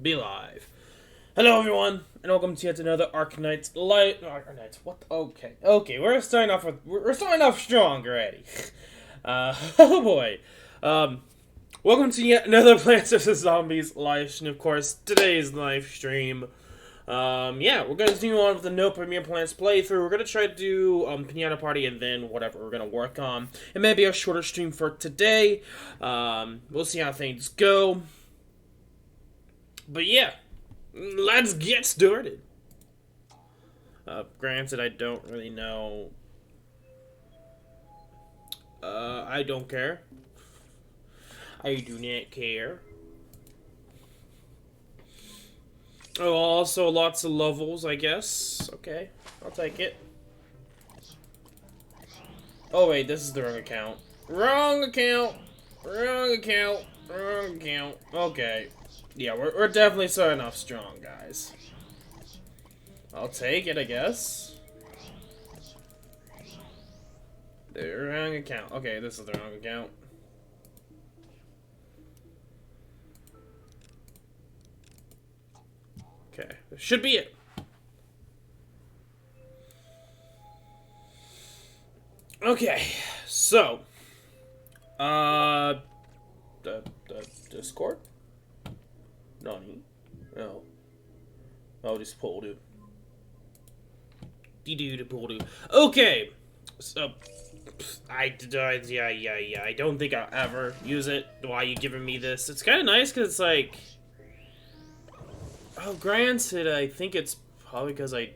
be live. Hello, everyone, and welcome to yet another Arknights live. Arknights, what? Okay, we're starting off strong already. Oh boy. Welcome to yet another Plants vs Zombies live stream. Of course, today's live stream. Yeah, we're gonna continue on with the No Premier Plants playthrough. We're gonna try to do Piano Party and then whatever we're gonna work on. It may be a shorter stream for today. We'll see how things go. But yeah, let's get started. Granted, I don't really know. I don't care. I do not care. Oh, also lots of levels, I guess. Okay, I'll take it. Oh wait, this is the wrong account. Wrong account! Wrong account! Wrong account. Okay. Yeah, we're definitely starting off strong, guys. I'll take it, I guess. The wrong account. Okay, this is the wrong account. Okay, this should be it. Okay, so, the Discord? Nani? No. Oh, this pull do. The pull do. Okay, so, I don't think I'll ever use it. Why are you giving me this? It's kind of nice because it's like, oh, granted, I think it's probably because I'm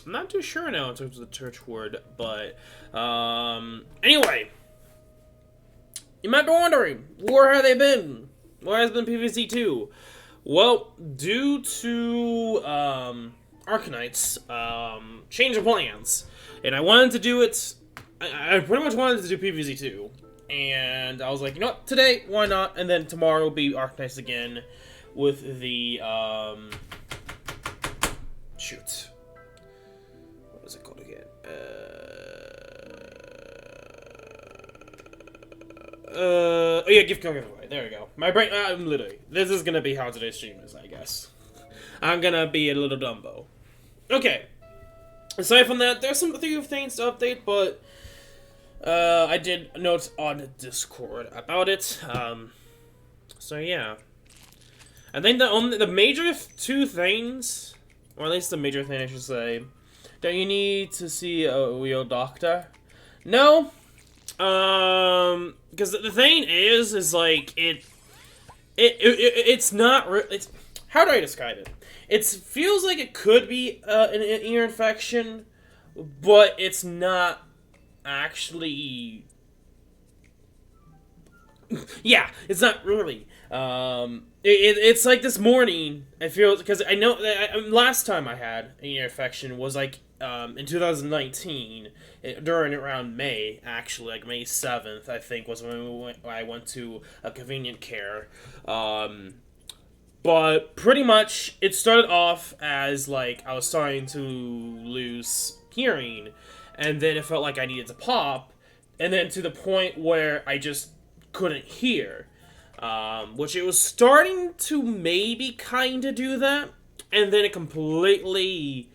not too sure now in terms of the church word, but, anyway. You might be wondering, where have they been? Where has been PvZ 2? Well, due to, Arknights, change of plans. And I wanted to do it, I pretty much wanted to do PvZ 2. And I was like, you know what, today, why not? And then tomorrow will be Arknights again with the, shoot. What is it called again? Oh yeah, gift giveaway. There we go. My brain, I'm literally, this is gonna be how today's stream is, I guess. I'm gonna be a little Dumbo. Okay. Aside from that, there's some few things to update, but, I did note on Discord about it, so yeah. I think the major two things, or at least the major thing I should say, that you need to see a real doctor. No, because the thing is like it's not. It's, how do I describe it? It feels like it could be an ear infection, but it's not actually. Yeah, it's not really. It's like this morning. I feel because I know that last time I had an ear infection was like in 2019 during around May, actually, like May 7th, I think was when I went to a convenient care. But pretty much it started off as like I was starting to lose hearing, and then it felt like I needed to pop, and then to the point where I just couldn't hear. Which it was starting to maybe kind of do that, and then it completely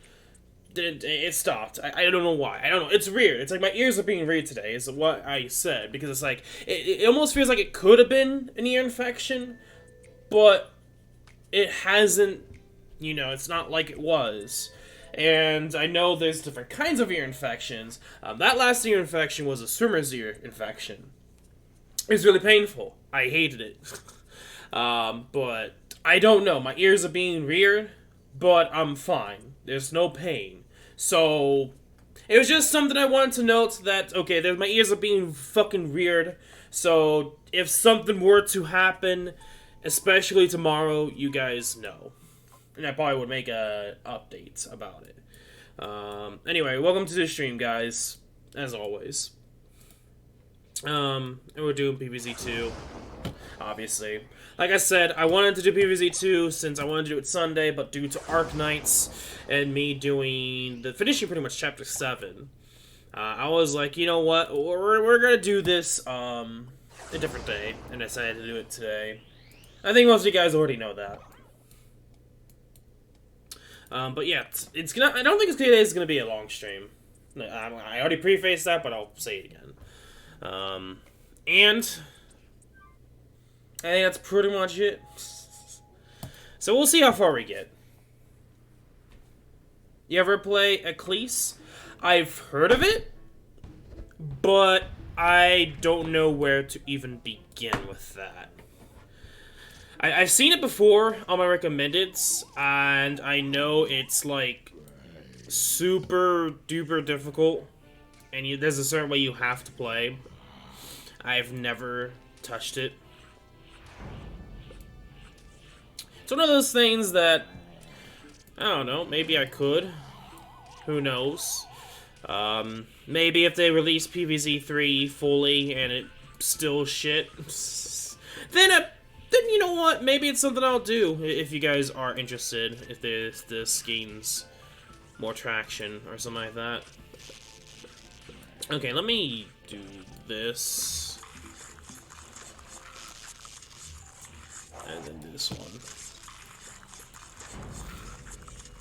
it stopped. I don't know why. I don't know. It's weird. It's like my ears are being weird today, is what I said, because it's like it almost feels like it could have been an ear infection, but it hasn't. You know, it's not like it was. And I know there's different kinds of ear infections. That last ear infection was a swimmer's ear infection. It was really painful. I hated it. But I don't know. My ears are being weird, but I'm fine. There's no pain. So, it was just something I wanted to note that, okay, my ears are being fucking weird. So, if something were to happen, especially tomorrow, you guys know. And I probably would make a update about it. Anyway, welcome to the stream, guys. As always. And we're doing PvZ 2, obviously. Like I said, I wanted to do PvZ 2 since I wanted to do it Sunday, but due to Arknights and me finishing pretty much Chapter 7, I was like, you know what, we're gonna do this, a different day, and I decided to do it today. I think most of you guys already know that. But yeah, it's gonna. I don't think it's gonna be a long stream. I already prefaced that, but I'll say it again. And I think that's pretty much it. So we'll see how far we get. You ever play Ecclesi? I've heard of it, but I don't know where to even begin with that. I've seen it before on my recommendeds, and I know it's like super duper difficult, and there's a certain way you have to play. I've never touched it. It's one of those things that, I don't know, maybe I could. Who knows? Maybe if they release PvZ 3 fully and it's still shit, then you know what? Maybe it's something I'll do if you guys are interested, if this gains more traction or something like that. Okay, let me do this. And then this one.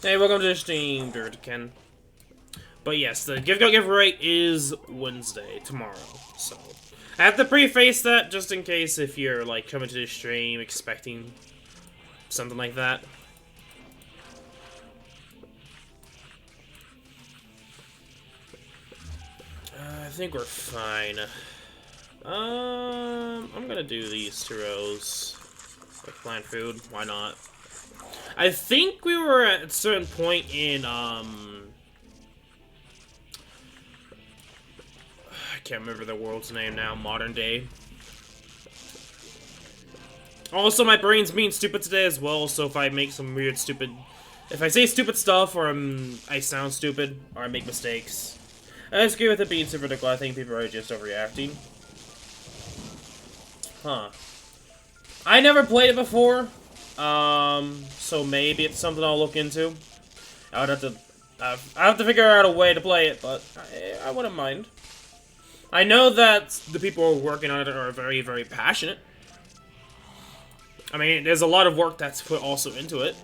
Hey, welcome to the stream, Dirtken. But yes, the giveaway is Wednesday, tomorrow, so I have to preface that just in case if you're like coming to the stream expecting something like that. I think we're fine. I'm gonna do these 2 rows of plant food. Why not? I think we were at a certain point in I can't remember the world's name now. Modern day. Also, my brain's being stupid today as well. So if I make some weird, stupid, if I say stupid stuff or I sound stupid or I make mistakes, I disagree with it being super ridiculous. I think people are just overreacting. Huh. I never played it before, so maybe it's something I'll look into. I would have to, I have to figure out a way to play it, but I wouldn't mind. I know that the people who are working on it are very, very passionate. I mean, there's a lot of work that's put also into it.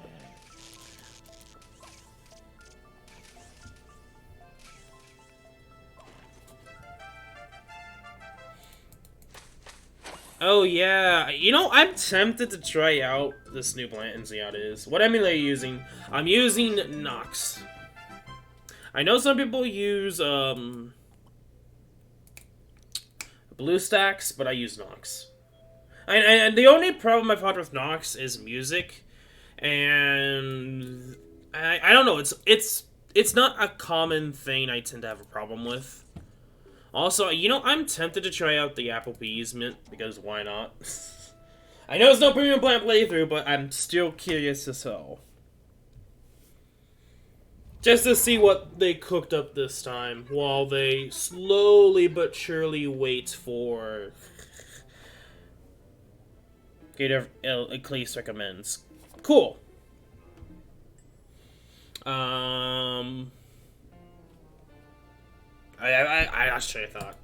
Oh yeah, you know, I'm tempted to try out this new plant and see how it is. What emulator are you using? I'm using Nox. I know some people use BlueStacks, but I use Nox. And the only problem I've had with Nox is music, and I don't know. It's not a common thing I tend to have a problem with. Also, you know, I'm tempted to try out the Applebee's Mint, because why not? I know it's no premium plant playthrough, but I'm still curious as hell. Just to see what they cooked up this time, while they slowly but surely wait for Gator Ecclesi recommends. Cool. I lost train of thought.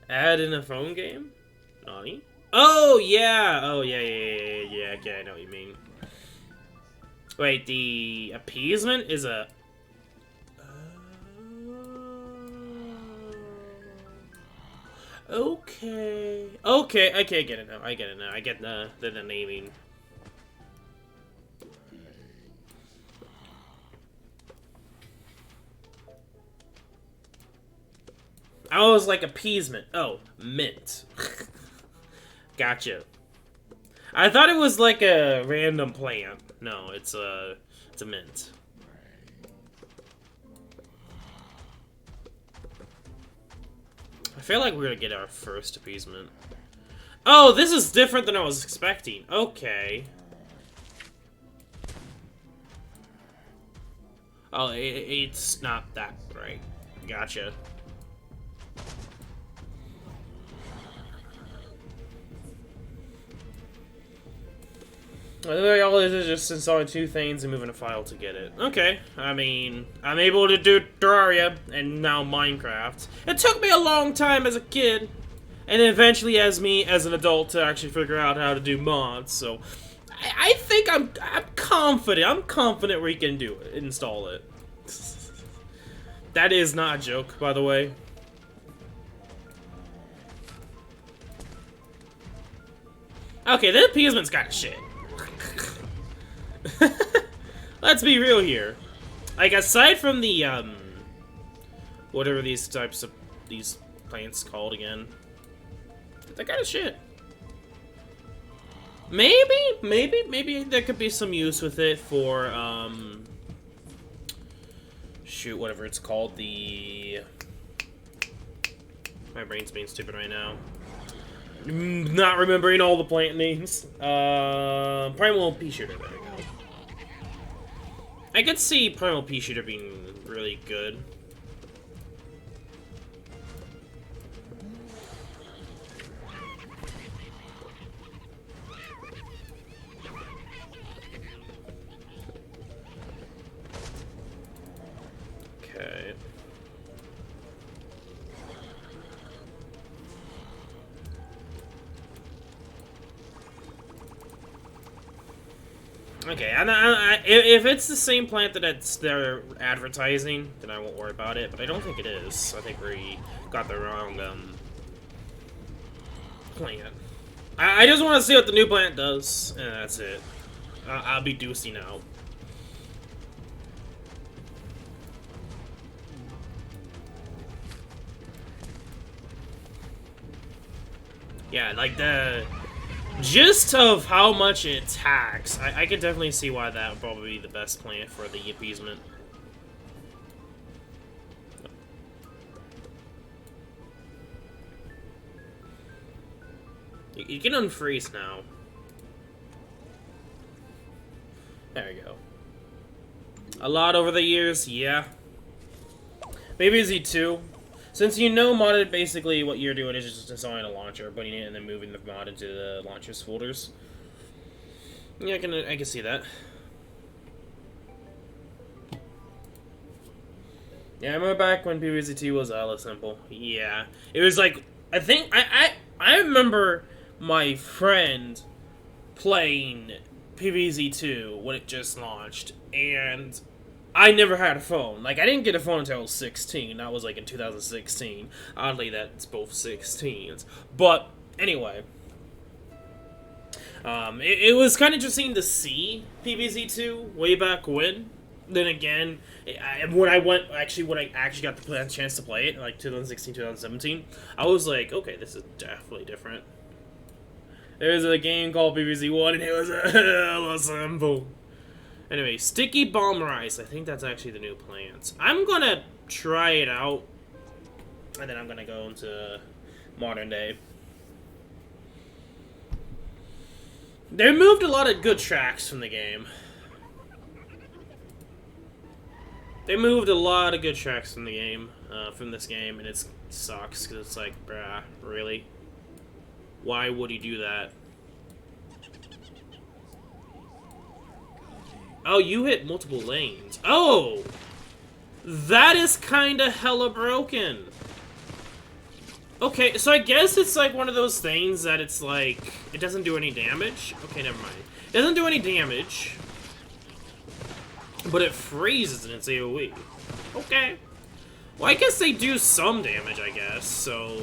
Add in a phone game? Nani? Oh yeah! Oh yeah, okay, I know what you mean. Wait, the appeasement is a... Okay. Okay, I get it now. I get it now. I get the naming. I was like appeasement. Oh, mint. Gotcha. I thought it was like a random plant. No, it's a mint. I feel like we're gonna get our first appeasement. Oh, this is different than I was expecting. Okay. Oh, it's not that right. Gotcha. All it is just installing 2 things and moving a file to get it. Okay, I mean, I'm able to do Terraria and now Minecraft. It took me a long time as a kid. and eventually as me as an adult to actually figure out how to do mods. So I think I'm confident. I'm confident we can do it. Install it. That is not a joke, by the way. Okay, the appeasement's kind of shit. Let's be real here. Like, aside from the, whatever these types of, these plants called again. They're kind of shit. Maybe there could be some use with it for, shoot, whatever it's called, the... My brain's being stupid right now. Not remembering all the plant names. Primal Pea Shooter, there we go. I could see Primal Pea Shooter being really good. Okay. Okay, if it's the same plant that they're advertising, then I won't worry about it, but I don't think it is. I think we got the wrong, plant. I just want to see what the new plant does, and that's it. I'll be deucing out. Yeah, like the gist of how much it attacks, I could definitely see why that would probably be the best plant for the appeasement. You can unfreeze now. There we go. A lot over the years, yeah. Maybe Z2. Since you know modded, basically what you're doing is just installing a launcher, putting it, and then moving the mod into the launcher's folders. Yeah, I can see that. Yeah, I remember back when PvZ2 was hella simple. Yeah, it was like I remember my friend playing PvZ2 when it just launched, and I never had a phone. Like, I didn't get a phone until I was 16. That was, like, in 2016. Oddly, that's both 16s. But, anyway. It was kind of interesting to see PvZ2 way back when. Then again, when I actually got the chance to play it, like, 2016, 2017, I was like, okay, this is definitely different. There was a game called PvZ1, and it was hella simple. Anyway, Sticky Bomb Rice. I think that's actually the new plant. I'm gonna try it out, and then I'm gonna go into modern day. They removed a lot of good tracks from the game. They moved a lot of good tracks from the game, from this game, and it sucks, because it's like, bruh, really? Why would he do that? Oh, you hit multiple lanes. Oh! That is kinda hella broken. Okay, so I guess it's like one of those things that it's like, it doesn't do any damage. Okay, never mind. It doesn't do any damage, but it freezes in its AoE. Okay. Well, I guess they do some damage, I guess, so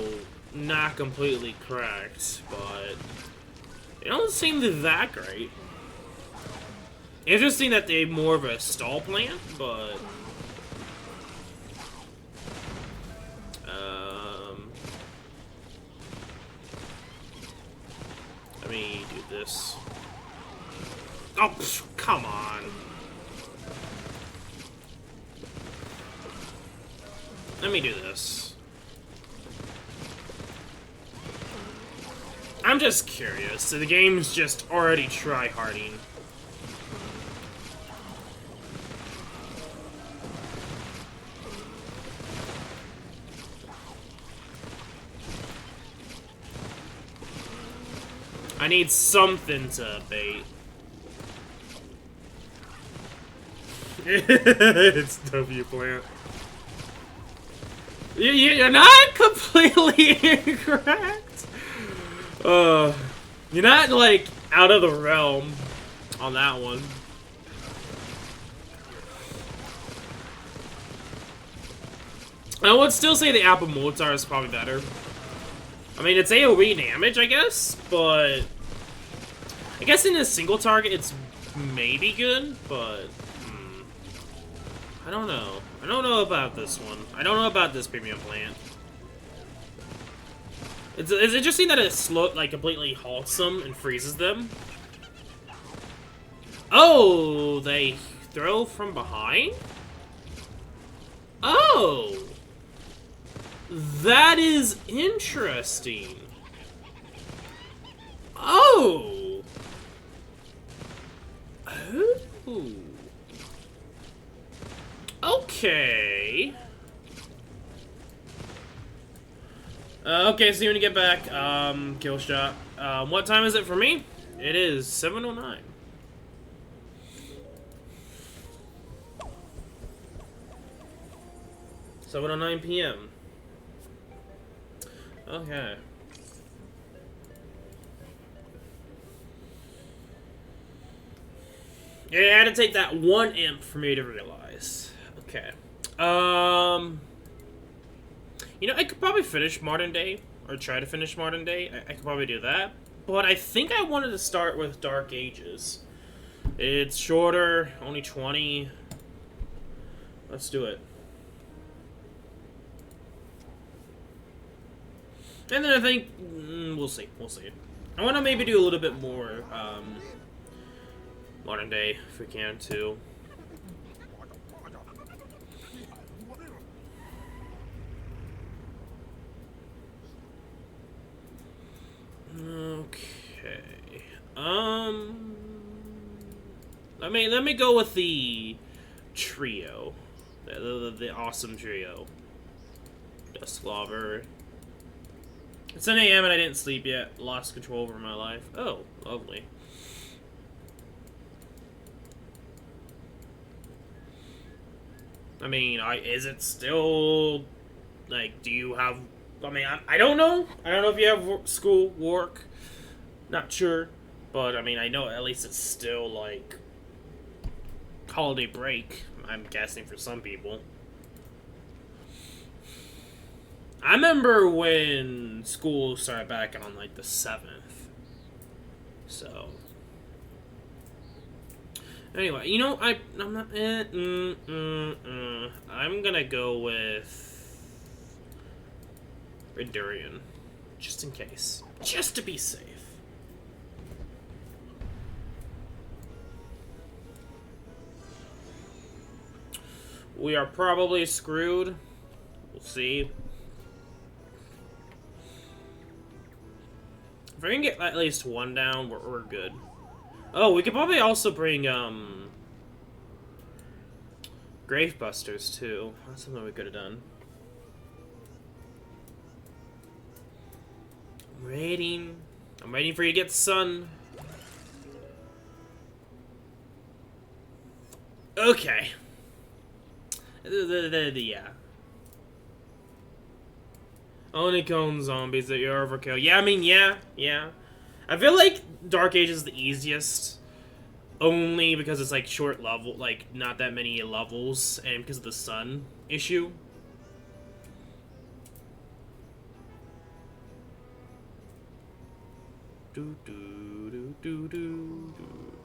not completely correct, but it don't seem that great. Interesting that they're more of a stall plant, but let me do this. Oh, come on. Let me do this. I'm just curious. So the game's just already try-harding. I need something to bait. It's W plant. You're not completely incorrect. You're not, like, out of the realm on that one. I would still say the Apple Mortar is probably better. I mean, it's AoE damage, I guess, but... I guess in a single target, it's maybe good, but... I don't know. I don't know about this one. I don't know about this premium plant. It's interesting that it like, completely halts them and freezes them. Oh, they throw from behind? Oh! That is interesting. Oh! Oh. Okay. Okay, see you when you get back. Kill shot. What time is it for me? It is 7:09. So 7:09 p.m. Okay. Yeah, I had to take that one imp for me to realize. Okay. You know, I could probably finish Modern Day, or try to finish Modern Day. I could probably do that. But I think I wanted to start with Dark Ages. It's shorter, only 20. Let's do it. And then I think, we'll see, I want to maybe do a little bit more, Modern Day, if we can, too. Okay, let me go with the trio, the awesome trio. Dustclaver. It's 10 a.m. and I didn't sleep yet. Lost control over my life. Oh, lovely. I mean, is it still, like, do you have, I mean, I don't know. I don't know if you have school, work. Not sure. But, I mean, I know at least it's still, like, holiday break, I'm guessing, for some people. I remember when school started back on, like, the 7th. So. Anyway, you know, I'm not, I'm gonna go with Redurian. Just in case. Just to be safe. We are probably screwed. We'll see. If we can get at least one down, we're good. Oh, we could probably also bring, Gravebusters, too. That's something we could have done. I'm waiting. I'm waiting for you to get the sun. Okay. Yeah. Only cone zombies that you're overkill. Yeah, I mean, yeah. I feel like Dark Age is the easiest. Only because it's, like, short level, like, not that many levels, and because of the sun issue.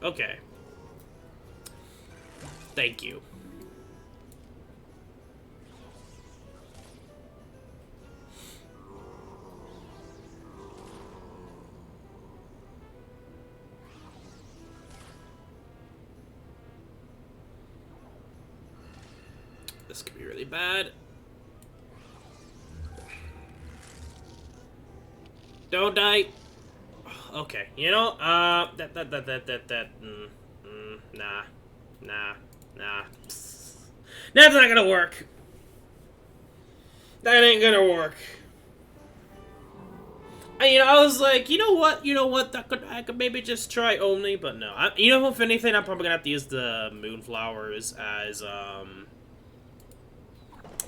Okay. Thank you. This could be really bad. Don't die. Okay, you know, nah. That's not gonna work. That ain't gonna work. You know, I was like, you know what, I could maybe just try Omni, but no. You know, if anything, I'm probably gonna have to use the Moonflowers as,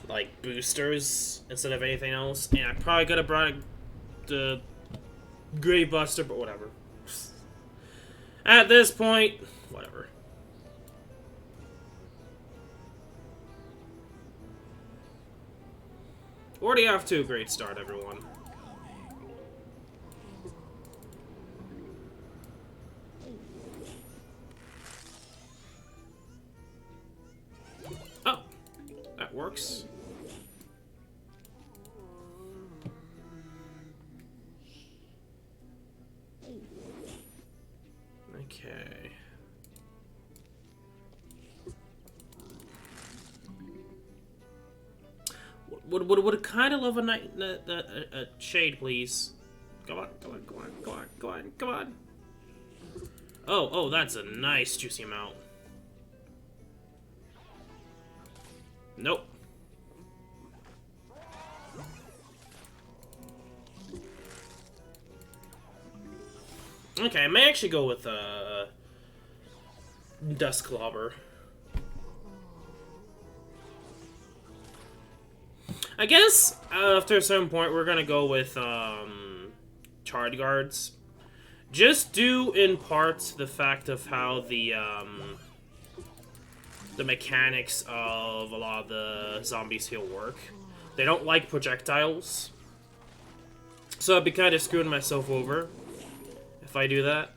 like boosters instead of anything else, and I probably could have brought the Grave Buster, but whatever. At this point, whatever. Already off to a great start, everyone. Oh, that works. Okay. Would kind of love a shade, please. Come on, come on, come on, come on, come on, come on. Oh, that's a nice juicy amount. Nope. Okay, I may actually go with Dustclobber. I guess after a certain point we're gonna go with Charred Guards. Just due in part to the fact of how the mechanics of a lot of the zombies here work. They don't like projectiles. So I'd be kind of screwing myself over if I do that.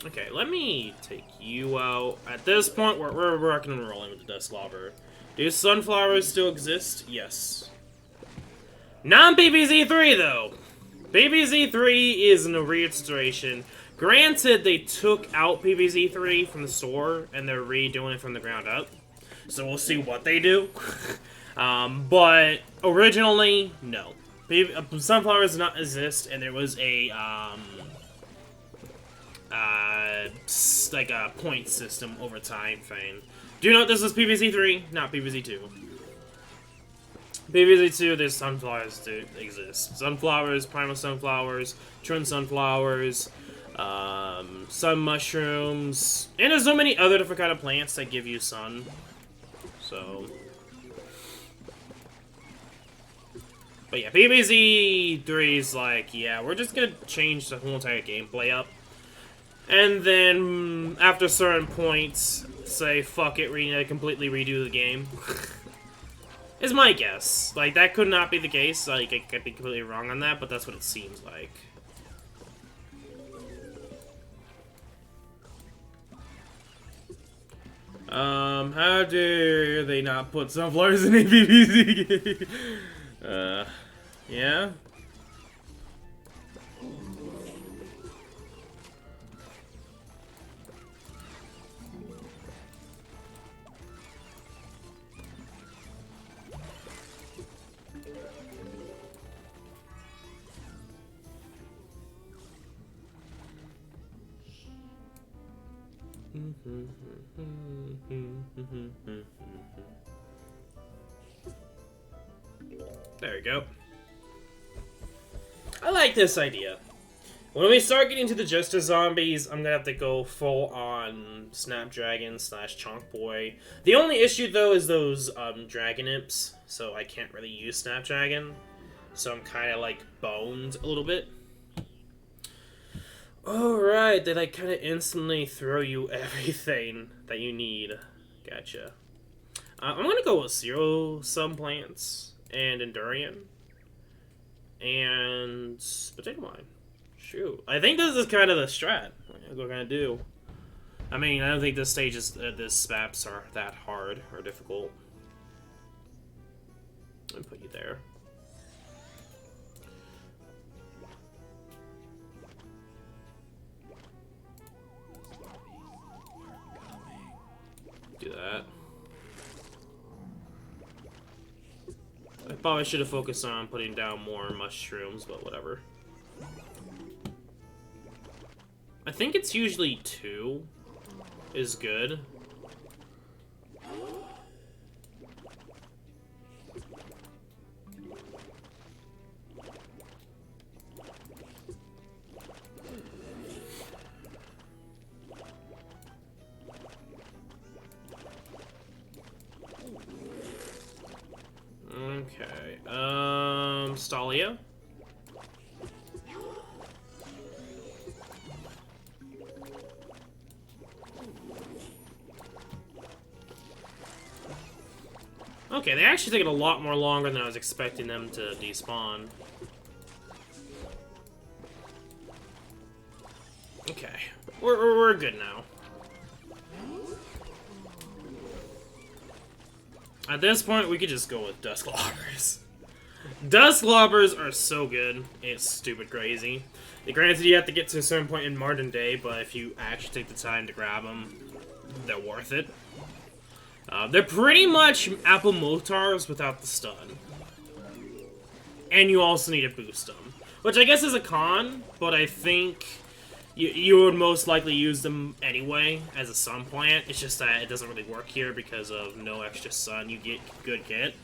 Okay, let me take you out. At this point, we're rocking and rolling with the Dustclobber. Do sunflowers still exist? Yes. Non-BBZ3, though. BBZ3 is in a weird situation. Granted, they took out BBZ3 from the store, and they're redoing it from the ground up. So we'll see what they do. But originally, no. Sunflowers did not exist, and there was a, like a point system over time thing. Do you know this is PVZ3, not PVZ2? PVZ2, there's sunflowers to exist. Sunflowers, primal sunflowers, true sunflowers, sun mushrooms, and there's so many other different kind of plants that give you sun. So, but yeah, PVZ3 is like, yeah, we're just gonna change the whole entire gameplay up. And then, after certain points, say, fuck it, we need to completely redo the game. Is my guess. Like, that could not be the case. Like, I could be completely wrong on that, but that's what it seems like. How dare they not put sunflowers in a PvZ game? Yeah? There we go. I like this idea. When we start getting to the Justice Zombies, I'm gonna have to go full on Snapdragon / Chonk Boy. The only issue though is those Dragon Imps, so I can't really use Snapdragon. So I'm kind of like boned a little bit. Alright, they like kind of instantly throw you everything that you need. Gotcha. I'm gonna go with Zero Sun Plants and Endurian. And Potato Mine. Shoot. I think this is kind of the strat we're gonna do. I mean, I don't think this stage is, this maps are that hard or difficult. I'll put you there. Do that. I probably should have focused on putting down more mushrooms, but whatever. I think it's usually 2 is good. Stalia. Okay, they actually take it a lot more longer than I was expecting them to despawn. Okay, we're good now. At this point, we could just go with Dusklobbers. Dusklobbers are so good, it's stupid crazy. Granted, you have to get to a certain point in modern day, but if you actually take the time to grab them, they're worth it. They're pretty much Apple Motars without the stun. And you also need to boost them. Which I guess is a con, but I think you would most likely use them anyway as a sun plant. It's just that it doesn't really work here because of no extra sun you get good get.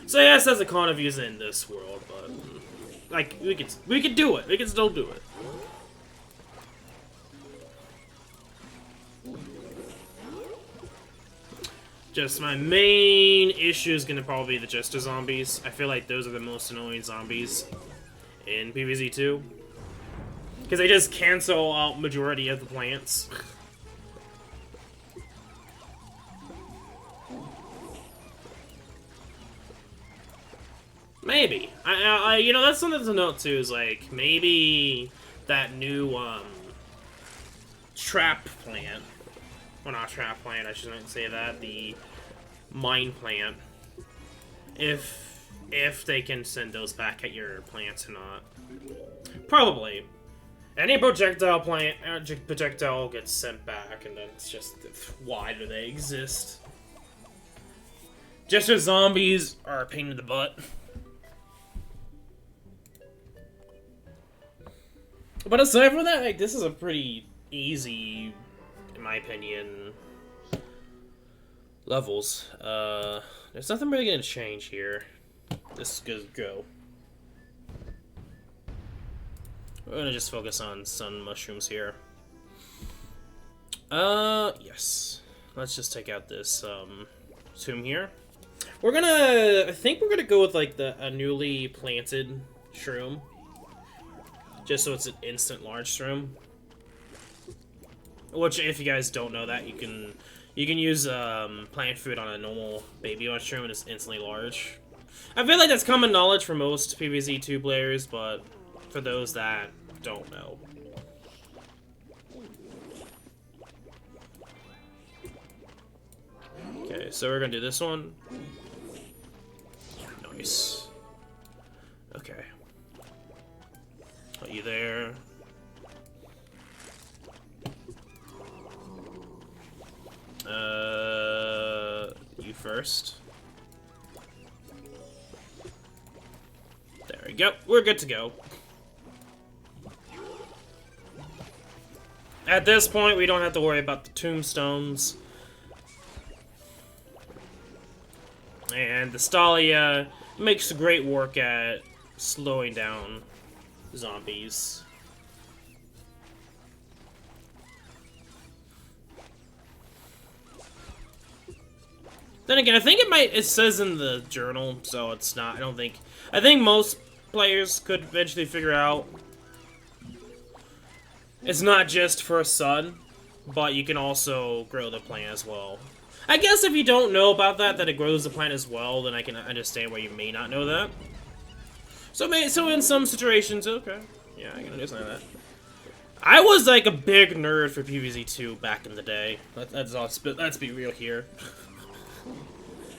So yes, that's a con of using it in this world, but like we could do it. We can still do it. Just my main issue is gonna probably be the Jester zombies. I feel like those are the most annoying zombies in PvZ 2. Because they just cancel out majority of the plants. Maybe. You know, that's something to note too, is like, maybe that new, trap plant. Well, not trap plant, I shouldn't say that. The mine plant. If they can send those back at your plants or not. Probably. Any projectile gets sent back, and then it's just, why do they exist? Just as zombies are a pain in the butt. But aside from that, like, this is a pretty easy, in my opinion, levels. There's nothing really gonna change here. This is good to go. We're gonna just focus on sun mushrooms here. Yes. Let's just take out this, tomb here. I think we're gonna go with, like, a newly planted shroom. Just so it's an instant large shroom. Which, if you guys don't know that, you can use, plant food on a normal baby mushroom and it's instantly large. I feel like that's common knowledge for most PvZ 2 players, but for those that don't know. Okay, so we're gonna do this one. Nice. Okay. Put you there. You first. There we go. We're good to go. At this point, we don't have to worry about the tombstones. And the Stalia makes great work at slowing down zombies. Then again, I think it says in the journal, so it's not, I think most players could eventually figure out it's not just for sun, but you can also grow the plant as well. I guess if you don't know about that it grows the plant as well, then I can understand why you may not know that. So in some situations, okay. Yeah, I can understand that. I was like a big nerd for PvZ 2 back in the day. Let's be real here.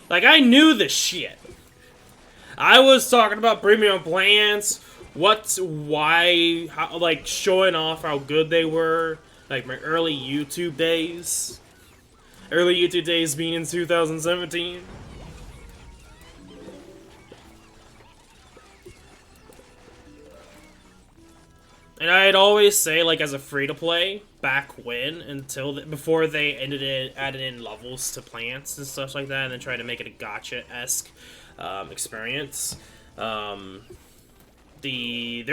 Like, I knew the shit. I was talking about premium plants, like, showing off how good they were. Like, my early YouTube days. Early YouTube days being in 2017. And I'd always say, like, as a free-to-play, back when, before they added in levels to plants and stuff like that, and then tried to make it a gacha-esque experience. There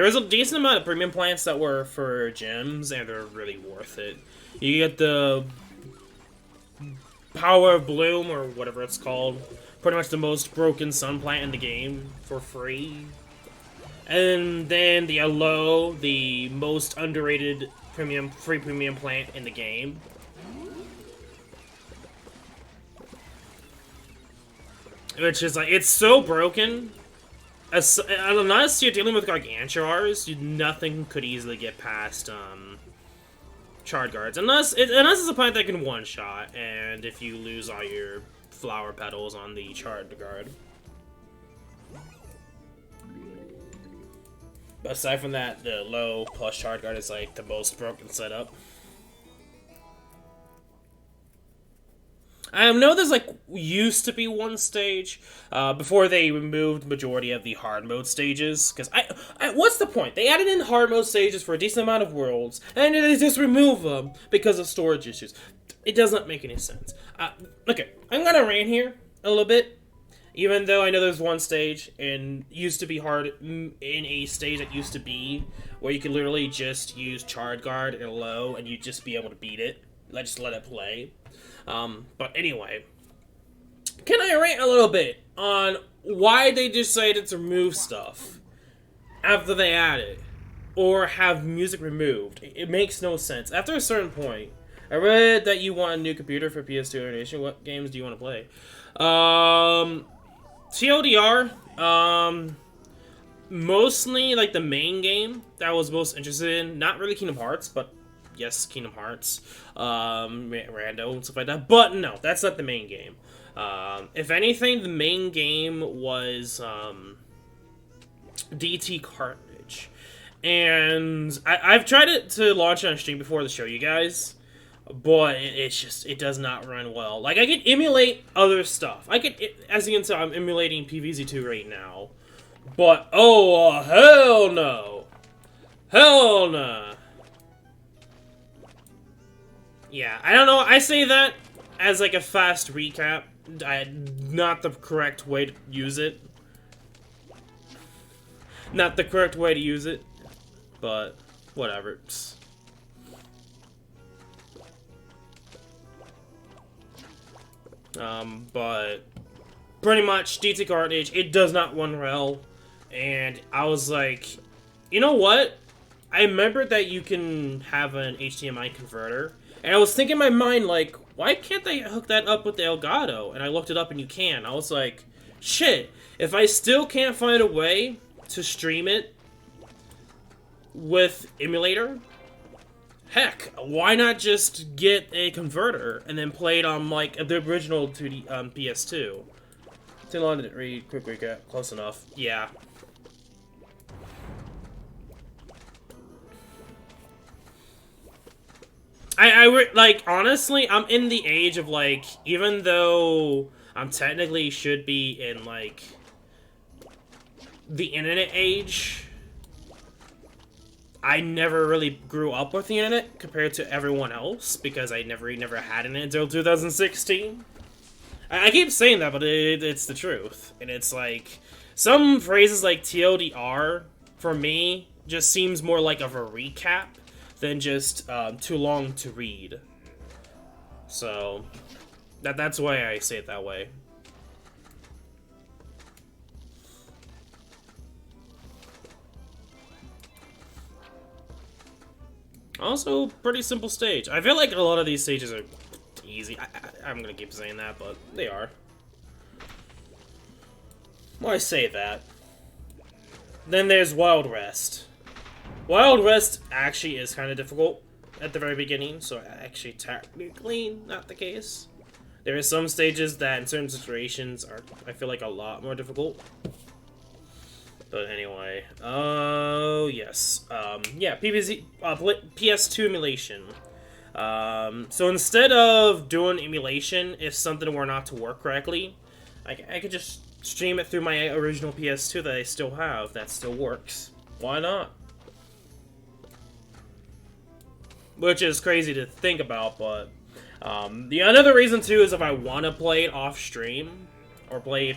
was a decent amount of premium plants that were for gyms, and they're really worth it. You get the Power of Bloom, or whatever it's called, pretty much the most broken sun plant in the game for free. And then the Aloe, the most underrated free premium plant in the game. Which is like, it's so broken. Unless you're dealing with Gargantuars, nothing could easily get past Charred Guards. Unless it's a plant that can one-shot, and if you lose all your flower petals on the Charred Guard. But aside from that, the low plus Charred Guard is like the most broken setup. I know there's like used to be one stage before they removed majority of the hard mode stages. Because what's the point? They added in hard mode stages for a decent amount of worlds, and they just remove them because of storage issues. It does not make any sense. Okay, I'm gonna rant here a little bit, even though I know there's one stage and used to be hard in a stage that used to be where you could literally just use Charred Guard and low, and you'd just be able to beat it. Just let it play. But anyway, can I rant a little bit on why they decided to remove stuff after they add it, or have music removed? It makes no sense. After a certain point, I read that you want a new computer for PS2 generation. What games do you want to play? TLDR, mostly like the main game that I was most interested in. Not really Kingdom Hearts, but yes, Kingdom Hearts, Rando, and stuff like that. But no, that's not the main game. If anything, the main game was DT Carnage. And I've tried it to launch it on stream before to show you guys, but it does not run well. Like, I could emulate other stuff. As you can tell, I'm emulating PvZ2 right now. But, oh, hell no. Hell no. Yeah, I don't know. I say that as like a fast recap. Not the correct way to use it. Not the correct way to use it. But, whatever. But pretty much DT Carnage, it does not run well. And I was like, you know what? I remembered that you can have an HDMI converter. And I was thinking in my mind, like, why can't they hook that up with the Elgato? And I looked it up and you can. I was like, shit, if I still can't find a way to stream it with emulator, heck, why not just get a converter and then play it on, like, the original 2D PS2? Too long to read, quick recap, close enough. Yeah. Like, honestly, I'm in the age of, like, even though I'm technically should be in, like, the internet age, I never really grew up with the internet compared to everyone else, because I never had it until 2016. I keep saying that, but it's the truth. And it's like, some phrases like TLDR, for me, just seems more like of a recap than just too long to read. So that's why I say it that way. Also, pretty simple stage. I feel like a lot of these stages are easy. I'm gonna keep saying that, but they are. Well, I say that. Then there's Wild Rest. Wild Rest actually is kind of difficult at the very beginning, so actually technically not the case. There are some stages that in certain situations are, I feel like, a lot more difficult. But anyway, oh yes, yeah, PvZ, PS2 emulation. So instead of doing emulation, if something were not to work correctly, I could just stream it through my original PS2 that I still have, that still works. Why not? Which is crazy to think about, but the another reason too is if I want to play it off stream or play a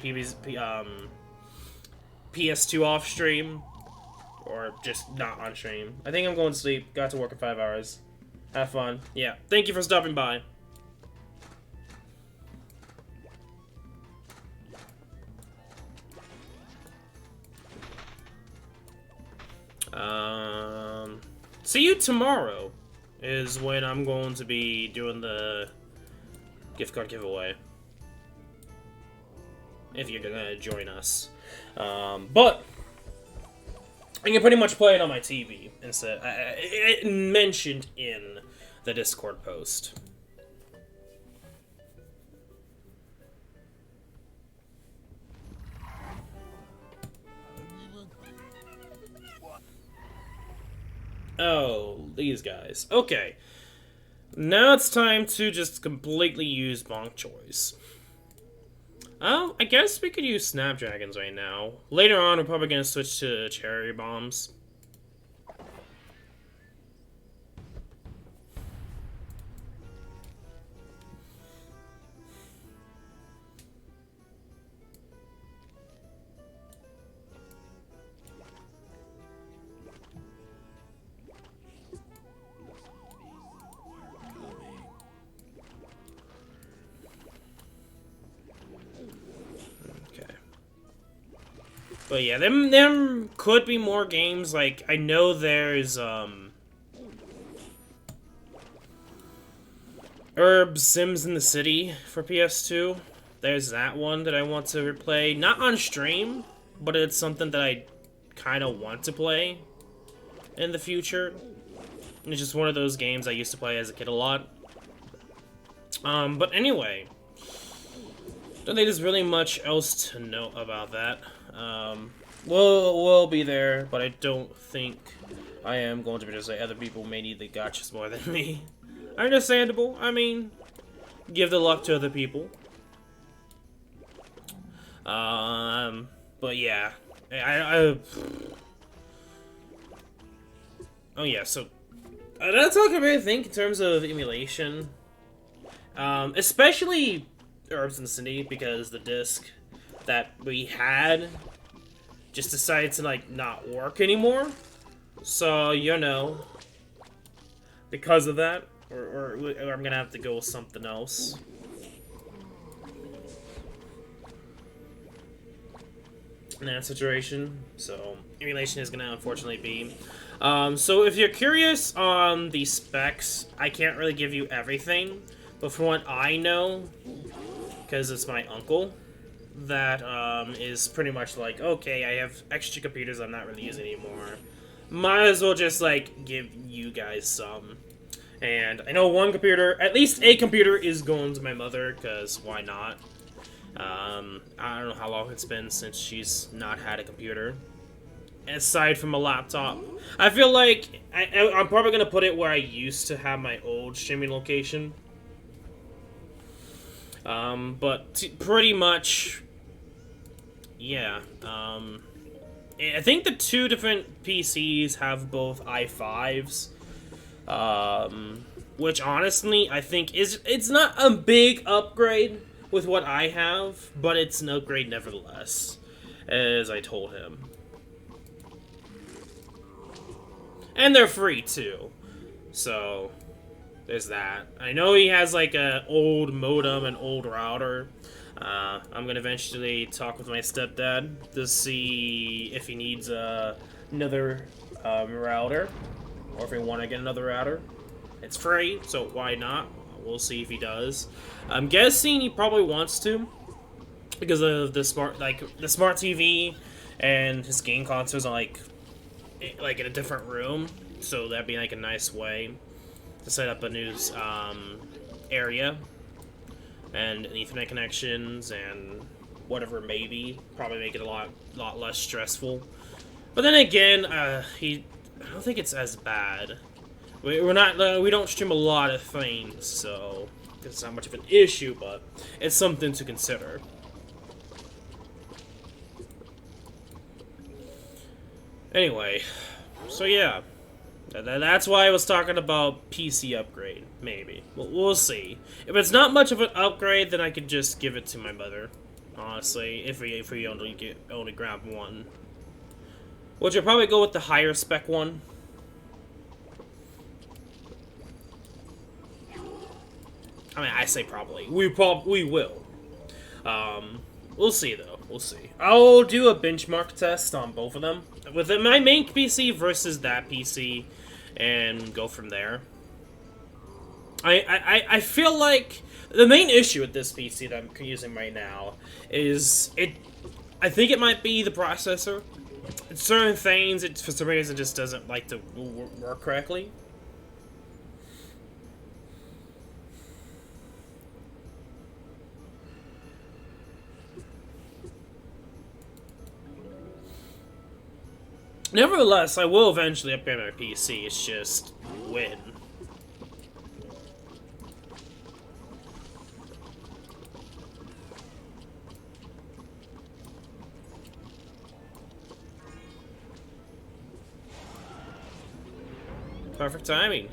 PS2 off stream or just not on stream. I think I'm going to sleep. Got to work in 5 hours. Have fun. Yeah. Thank you for stopping by. See you tomorrow is when I'm going to be doing the gift card giveaway. If you're gonna join us. But I can pretty much play it on my TV instead. It mentioned in the Discord post. Oh, these guys. Okay. Now it's time to just completely use Bonk Choice. Oh, I guess we could use Snapdragons right now. Later on, we're probably gonna switch to Cherry Bombs. But yeah, them could be more games. Like, I know there's, Herb Sims in the City for PS2. There's that one that I want to replay. Not on stream, but it's something that I kind of want to play in the future. It's just one of those games I used to play as a kid a lot. But anyway, don't think there's really much else to know about that. We'll be there, but I don't think I am going to be just like other people may need the gotchas more than me. Understandable. I mean, give the luck to other people. But yeah, oh yeah, so that's all I can really think in terms of emulation. Especially Herbs in the City, because the disc that we had just decided to, like, not work anymore. So, you know, because of that, or I'm gonna have to go with something else. In that situation, so emulation is gonna unfortunately be. So if you're curious on the specs, I can't really give you everything, but from what I know, because it's my uncle, that is pretty much like, okay, I have extra computers I'm not really using anymore. Might as well just, like, give you guys some. And I know one computer, at least a computer, is going to my mother, because why not? I don't know how long it's been since she's not had a computer. Aside from a laptop. I feel like I'm probably going to put it where I used to have my old streaming location. But pretty much, yeah. I think the two different PCs have both i5s. Which honestly, I think it's not a big upgrade with what I have, but it's an upgrade nevertheless, as I told him. And they're free too, so there's that. I know he has like a old modem and old router. I'm gonna eventually talk with my stepdad to see if he needs another router, or if we want to get another router. It's free, so why not? We'll see if he does. I'm guessing he probably wants to, because of the smart TV and his game consoles are like in a different room. So that'd be like a nice way to set up a new area and Ethernet connections and whatever, maybe probably make it a lot less stressful. But then again, I don't think it's as bad. We don't stream a lot of things, so it's not much of an issue, but it's something to consider. Anyway, so yeah, that's why I was talking about PC upgrade, maybe. We'll see. If it's not much of an upgrade, then I could just give it to my mother, honestly, if we only grab one. Which I'll probably go with the higher spec one. I mean, I say probably. We will. We'll see, though. We'll see. I'll do a benchmark test on both of them. With my main PC versus that PC, and go from there. I feel like the main issue with this PC that I'm using right now is I think it might be the processor. Certain things, for some reason, just doesn't like to work correctly. Nevertheless, I will eventually upgrade my PC. It's just when. Perfect timing.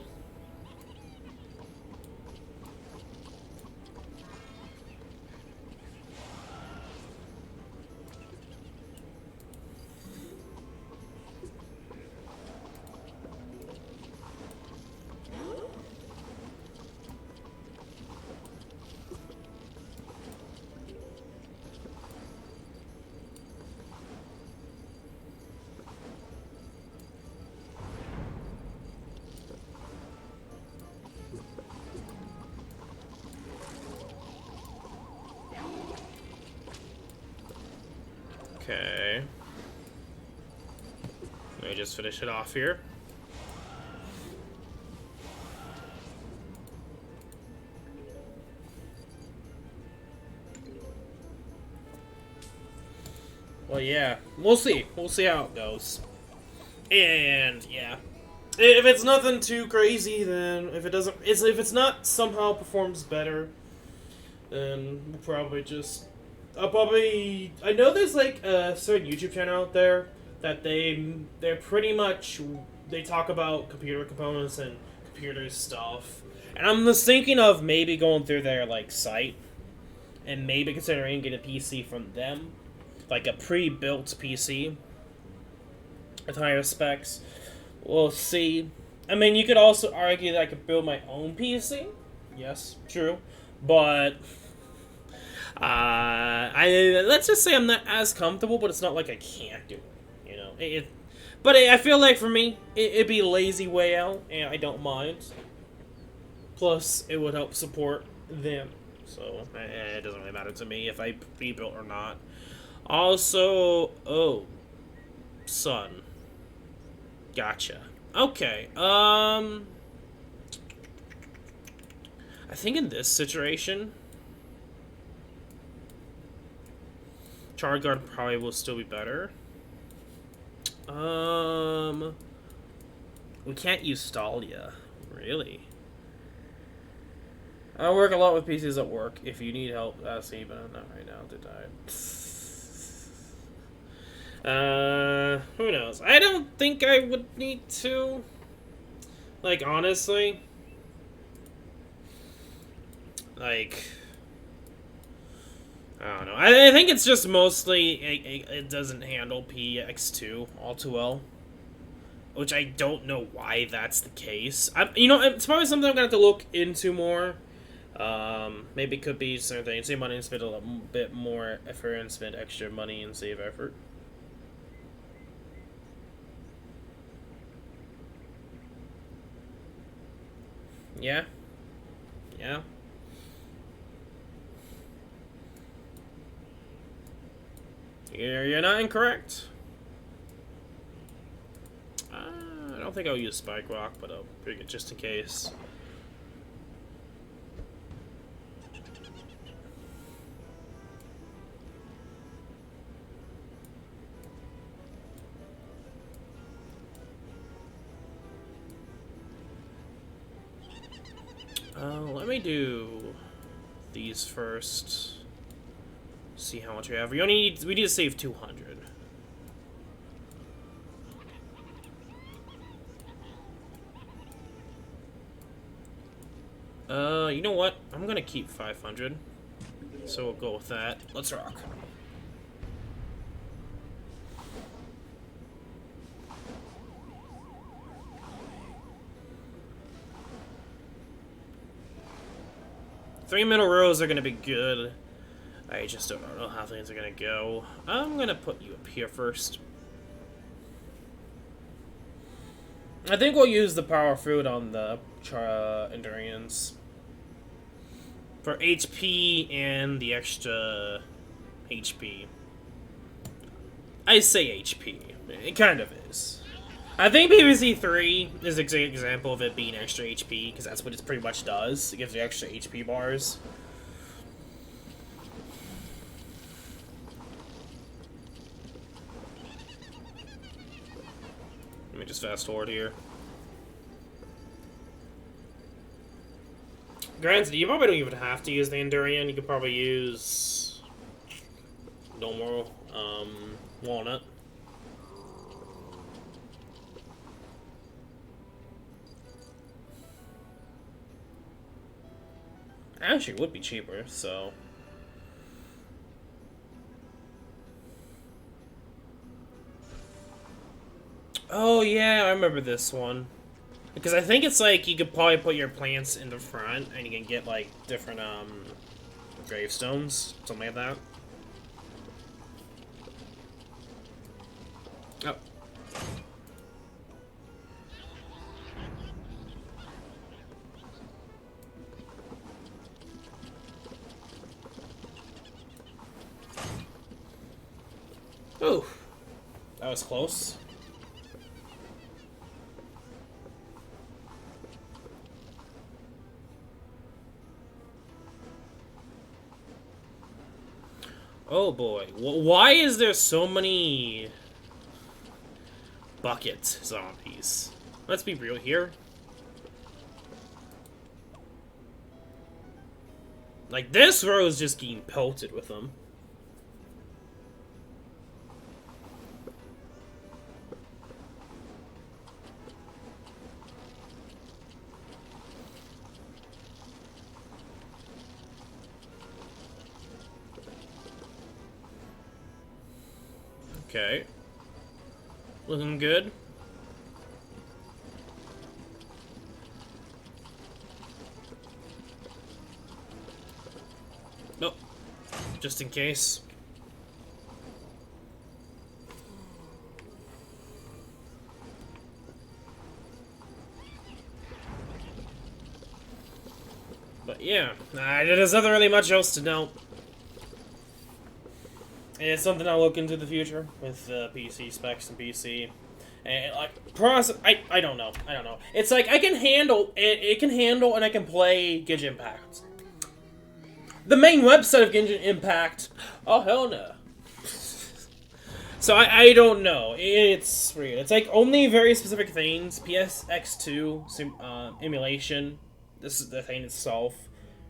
Okay. Let me just finish it off here. Well, yeah. We'll see. We'll see how it goes. And, yeah. If it's nothing too crazy, then if it doesn't... if it's not somehow performs better, then we'll probably just... I know there's like a certain YouTube channel out there that they're pretty much they talk about computer components and computer stuff, and I'm just thinking of maybe going through their like site and maybe considering getting a PC from them, like a pre-built PC with higher specs. We'll see. I mean, you could also argue that I could build my own PC. Yes, true, but. Let's just say I'm not as comfortable, but it's not like I can't do it, you know. But I feel like for me, it'd be a lazy way out, and I don't mind. Plus, it would help support them, so it doesn't really matter to me if I rebuild or not. Also, oh, son, gotcha. Okay, I think in this situation. Charge Guard probably will still be better. We can't use Stalia. Really? I work a lot with PCs at work. If you need help, ask me, but I'm not right now, did I? Who knows? I don't think I would need to. Like, honestly. Like... I don't know. I think it's just mostly it doesn't handle PX2 all too well, which I don't know why that's the case. You know, it's probably something I'm gonna have to look into more. Maybe it could be certain things. Save money and spend a little bit more effort and spend extra money and save effort. Yeah. Yeah. You're not incorrect. I don't think I'll use Spike Rock, but I'll bring it just in case. Let me do these first. See how much we have. We need to save 200. You know what? I'm gonna keep 500. So we'll go with that. Let's rock. Three middle rows are gonna be good. I just don't know how things are gonna go. I'm gonna put you up here first. I think we'll use the power food on the Endurians for HP and the extra HP. I say HP. It kind of is. I think PvZ 3 is an example of it being extra HP, because that's what it pretty much does. It gives you extra HP bars. Let me just fast forward here. Granted, you probably don't even have to use the Endurian. You could probably use normal Walnut. Actually, it would be cheaper, so. Oh, yeah, I remember this one. Because I think it's like you could probably put your plants in the front and you can get like different gravestones, something like that. Oh. Oh. That was close. Oh boy. Why is there so many bucket zombies? Let's be real here. Like, this row is just getting pelted with them. Okay. Looking good. Nope. Just in case. But yeah, there's nothing really much else to know. It's something I'll look into the future with PC specs and PC. And like process, I don't know. It's like I can handle it can handle and I can play Genshin Impact. The main website of Genshin Impact. Oh hell no. So I don't know. It's weird. It's like only very specific things. PSX2 emulation. This is the thing itself.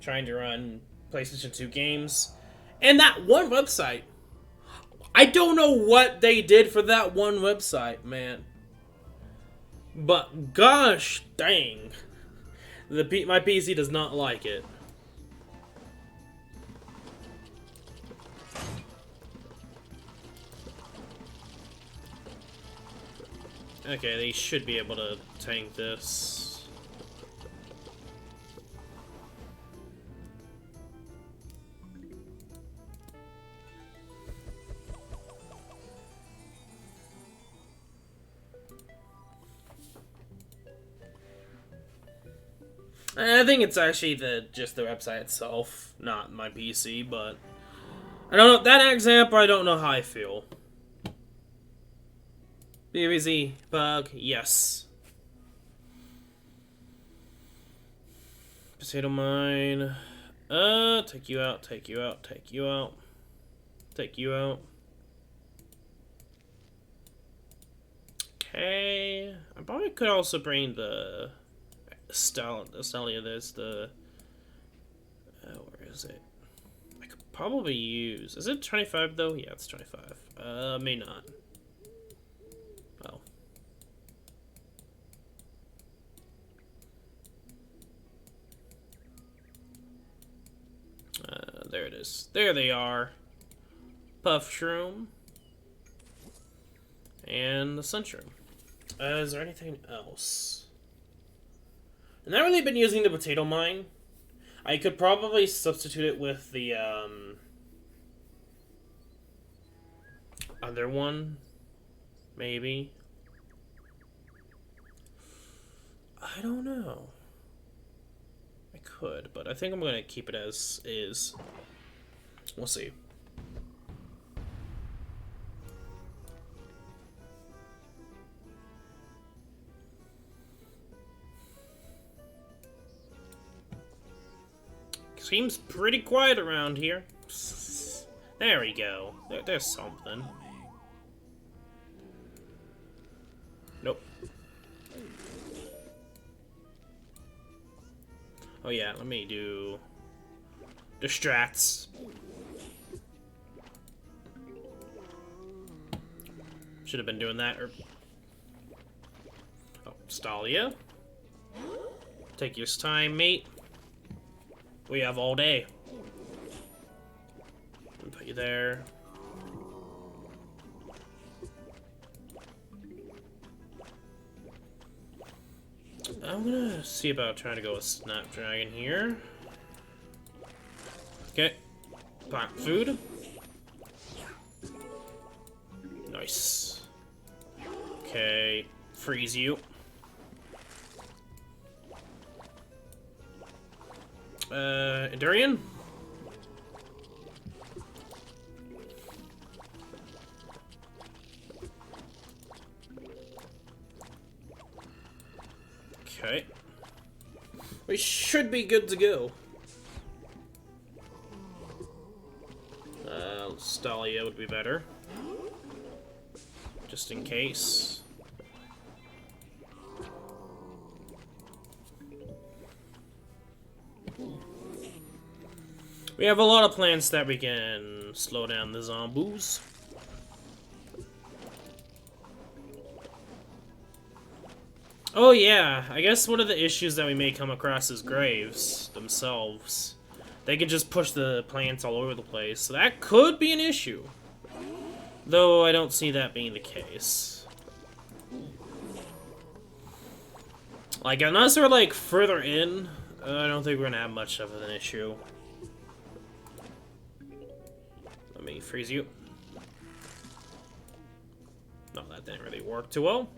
Trying to run PlayStation 2 games. And that one website. I don't know what they did for that one website, man. But gosh dang. My PC does not like it. Okay, they should be able to tank this. I think it's actually just the website itself, not my PC, but I don't know. That example, I don't know how I feel. BBZ bug, yes. Potato mine. Take you out, take you out, take you out. Take you out. Okay. I probably could also bring the Stalia. There's the where is it? I could probably use. Is it 25 though? Yeah, it's 25. May not. Oh. There it is. There they are. Puff Shroom. And the Sunshroom. Is there anything else? I've not really been using the potato mine. I could probably substitute it with the other one, maybe. I don't know. I could, but I think I'm gonna keep it as is. We'll see. Seems pretty quiet around here. There we go. There's something. Nope. Oh yeah, let me do distracts. Should have been doing that. Oh, Stalia. Take your time, mate. We have all day. Put you there. I'm gonna see about trying to go with Snapdragon here. Okay. Plant food. Nice. Okay. Freeze you. Endurian? Okay. We should be good to go. Stalia would be better. Just in case. We have a lot of plants that we can slow down the zombies. Oh yeah, I guess one of the issues that we may come across is graves themselves. They can just push the plants all over the place, so that could be an issue. Though I don't see that being the case. Like, unless we're like further in, I don't think we're gonna have much of an issue. Let me freeze you. No, that didn't really work too well.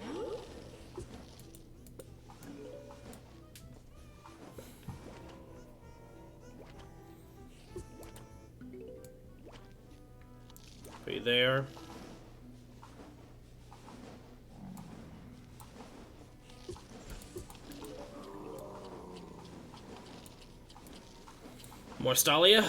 Be there. More Stalia.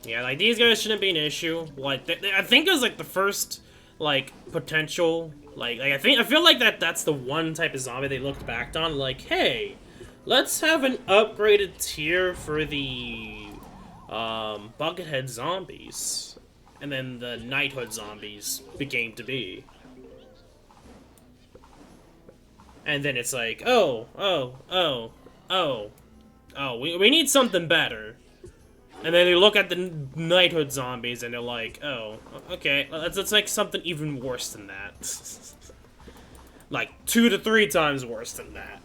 Yeah, like, these guys shouldn't be an issue. Like, I think it was, like, the first, like, potential, like, I feel like that's the one type of zombie they looked back on, like, hey, let's have an upgraded tier for the, Buckethead zombies. And then the Knighthood zombies became to be. And then it's like, we need something better. And then they look at the Knighthood zombies and they're like, oh, okay, let's make something even worse than that. Like, 2 to 3 times worse than that.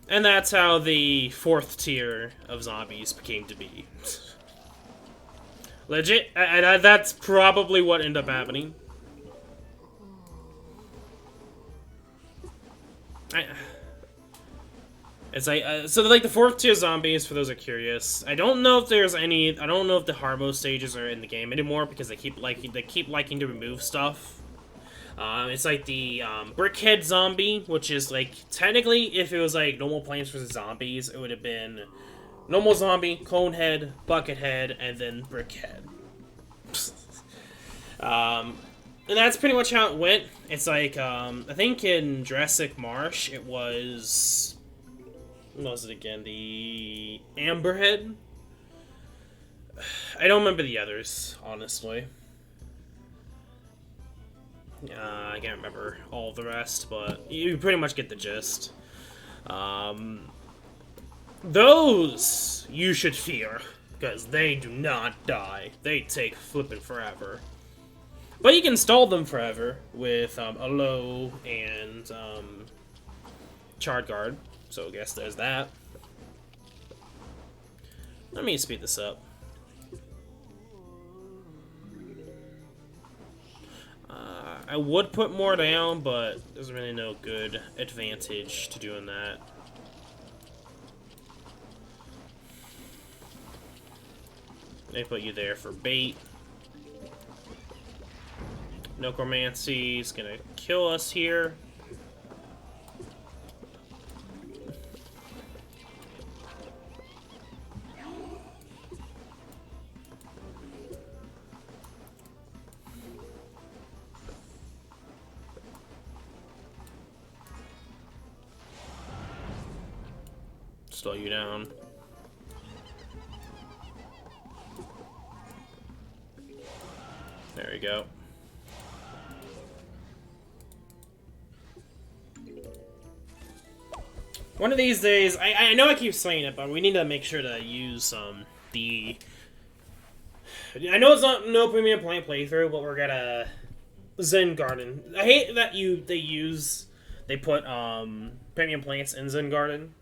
And that's how the 4th tier of zombies became to be. Legit, and that's probably what ended up happening. It's like, so like the 4th tier zombies, for those who are curious, I don't know if there's any, I don't know if the Harbo stages are in the game anymore, because they keep liking to remove stuff. It's like the, Brickhead zombie, which is like, technically, if it was like normal Plants vs. Zombies, it would have been normal zombie, Conehead, Buckethead, and then Brickhead. And that's pretty much how it went. It's like, I think in Jurassic Marsh, it was, what was it again? The Amberhead? I don't remember the others, honestly. I can't remember all the rest, but you pretty much get the gist. Those you should fear, because they do not die. They take flippin' forever. But you can stall them forever with Alo and Charred Guard, so I guess there's that. Let me speed this up. I would put more down, but there's really no good advantage to doing that. They put you there for bait. Necromancy's gonna kill us here. Slow you down. There we go. One of these days, I know I keep saying it, but we need to make sure to use the. I know it's not no premium plant playthrough, but we're gonna Zen Garden. I hate that they put premium plants in Zen Garden.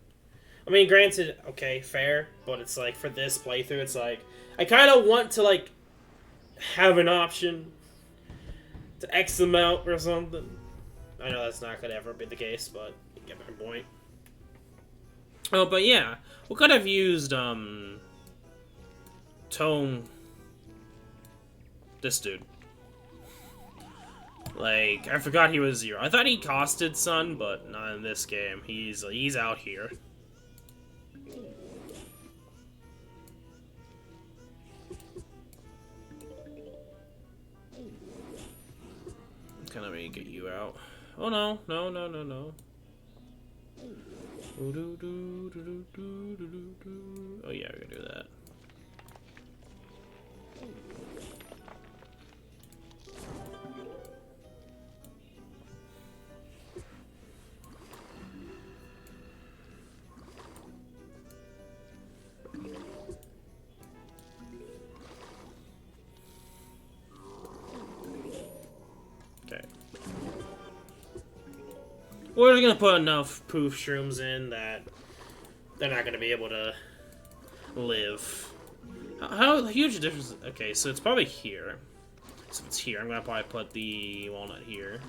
I mean, granted, okay, fair, but it's like for this playthrough, it's like I kind of want to like have an option to X them out or something. I know that's not gonna ever be the case, but you get my point. Oh, but yeah, we could have used Tone. This dude. Like, I forgot he was 0. I thought he costed Sun, but not in this game. He's out here. Kind of get you out. Oh no, no, no, no, no. Oh yeah, we're gonna do that. Okay. We're gonna put enough poof shrooms in that they're not gonna be able to live. How huge a difference? Okay, so it's probably here. So if it's here, I'm gonna probably put the walnut here.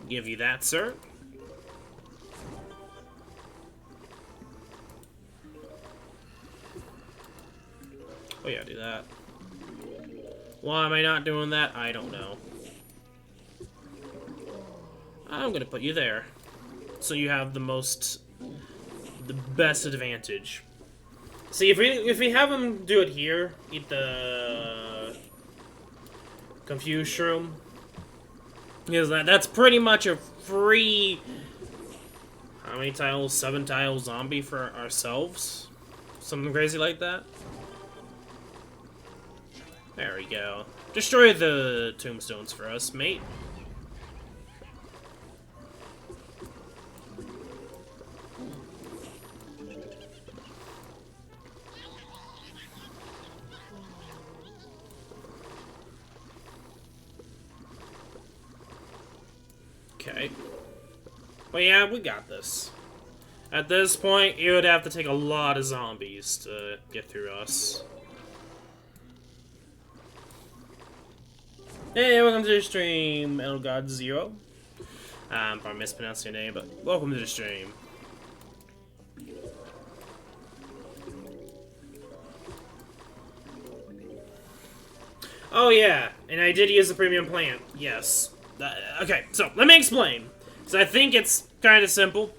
Give you that, sir. Oh yeah, do that. Why am I not doing that? I don't know. I'm gonna put you there. So you have the best advantage. See, if we have him do it here, eat the Confused Shroom. Because that's pretty much a free, how many tiles? 7 tiles zombie for ourselves? Something crazy like that. There we go. Destroy the tombstones for us, mate. Okay. Well, yeah, we got this. At this point, you would have to take a lot of zombies to get through us. Hey, welcome to the stream, Elgod0. Probably mispronounced your name, but welcome to the stream. Oh yeah, and I did use the premium plant, yes. Okay, so let me explain. So I think it's kind of simple.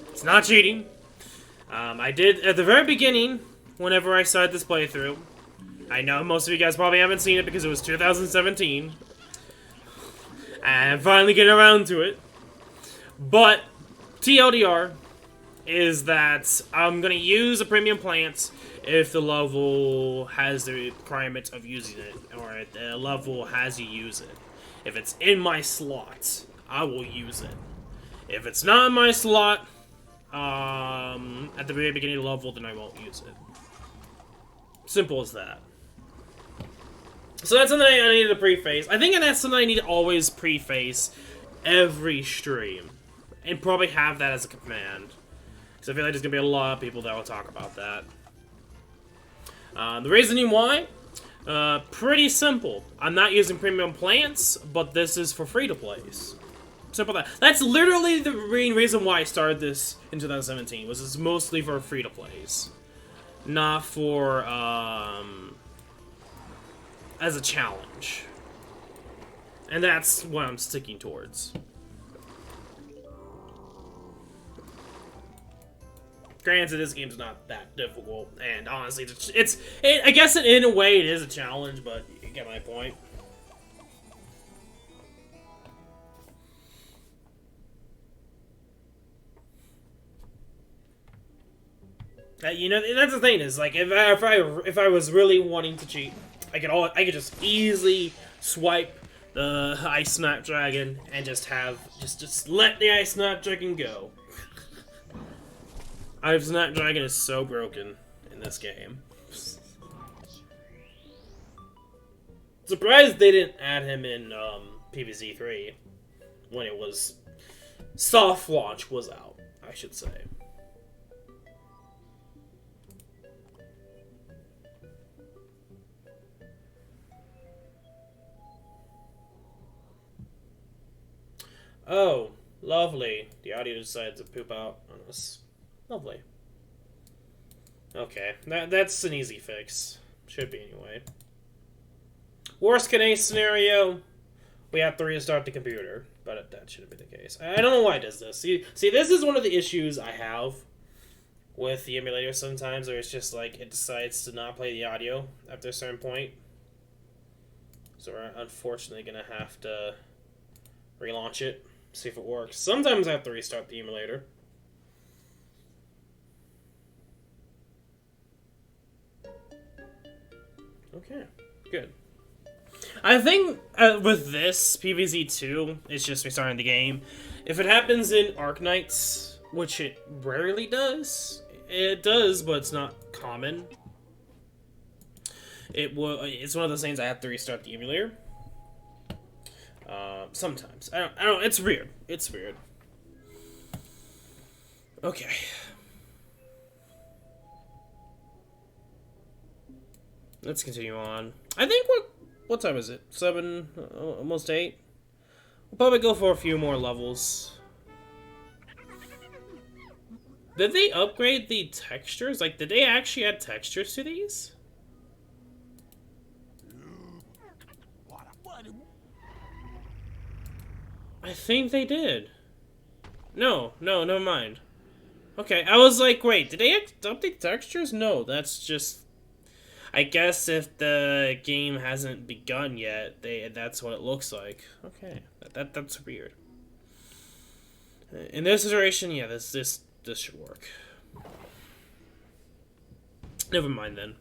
It's not cheating. I did, at the very beginning, whenever I started this playthrough, I know most of you guys probably haven't seen it because it was 2017. I'm finally getting around to it. But, TLDR is that I'm going to use a premium plant if the level has the requirement of using it, or the level has you use it. If it's in my slot, I will use it. If it's not in my slot, at the very beginning of the level, then I won't use it. Simple as that. So that's something I needed to preface. I think that's something I need to always preface every stream. and probably have that as a command. Because I feel like there's going to be a lot of people that will talk about that. The reasoning why? Pretty simple. I'm not using premium plants, but this is for free-to-plays. Simple that. That's literally the main reason why I started this in 2017, was it's mostly for free-to-plays. Not for, as a challenge. And that's what I'm sticking towards. Granted, this game's not that difficult, and honestly, I guess in a way it is a challenge, but you get my point. You know, that's the thing is, like, if I was really wanting to cheat, I could just easily swipe the Ice Snapdragon and just let the Ice Snapdragon go. Ice Snapdragon is so broken in this game. Surprised they didn't add him in PvZ 3 when it was soft launch was out, I should say. Oh, lovely. The audio decided to poop out on us. Lovely. Okay, that's an easy fix. Should be anyway. Worst case scenario, we have to restart the computer, but that shouldn't be the case. I don't know why it does this. See, this is one of the issues I have with the emulator sometimes, where it's just like it decides to not play the audio after a certain point. So we're unfortunately gonna have to relaunch it, see if it works. Sometimes I have to restart the emulator. Okay, good. I think with this, PvZ2, it's just restarting the game. If it happens in Arknights, which it rarely does, it does, but it's not common. It's one of those things I have to restart the emulator. Sometimes. I don't, it's weird. It's weird. Okay. Let's continue on. I think what time is it? 7, almost 8. We'll probably go for a few more levels. Did they upgrade the textures? Like, did they actually add textures to these? I think they did. No, never mind. Okay, I was like, wait, did they update textures? No, that's just... I guess if the game hasn't begun yet, that's what it looks like. Okay, that's weird. In this iteration, yeah, this should work. Never mind then.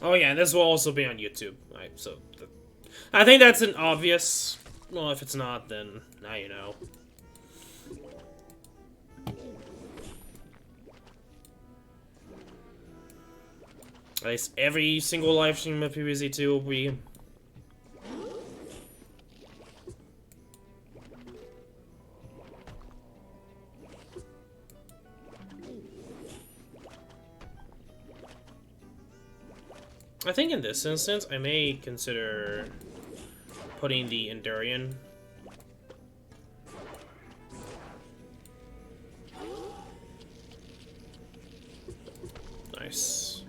Oh yeah, this will also be on YouTube. Right, so I think that's an obvious. Well, if it's not, then now you know. At least every single live stream of PvZ2 will be. I think in this instance, I may consider putting the Endurian. Nice.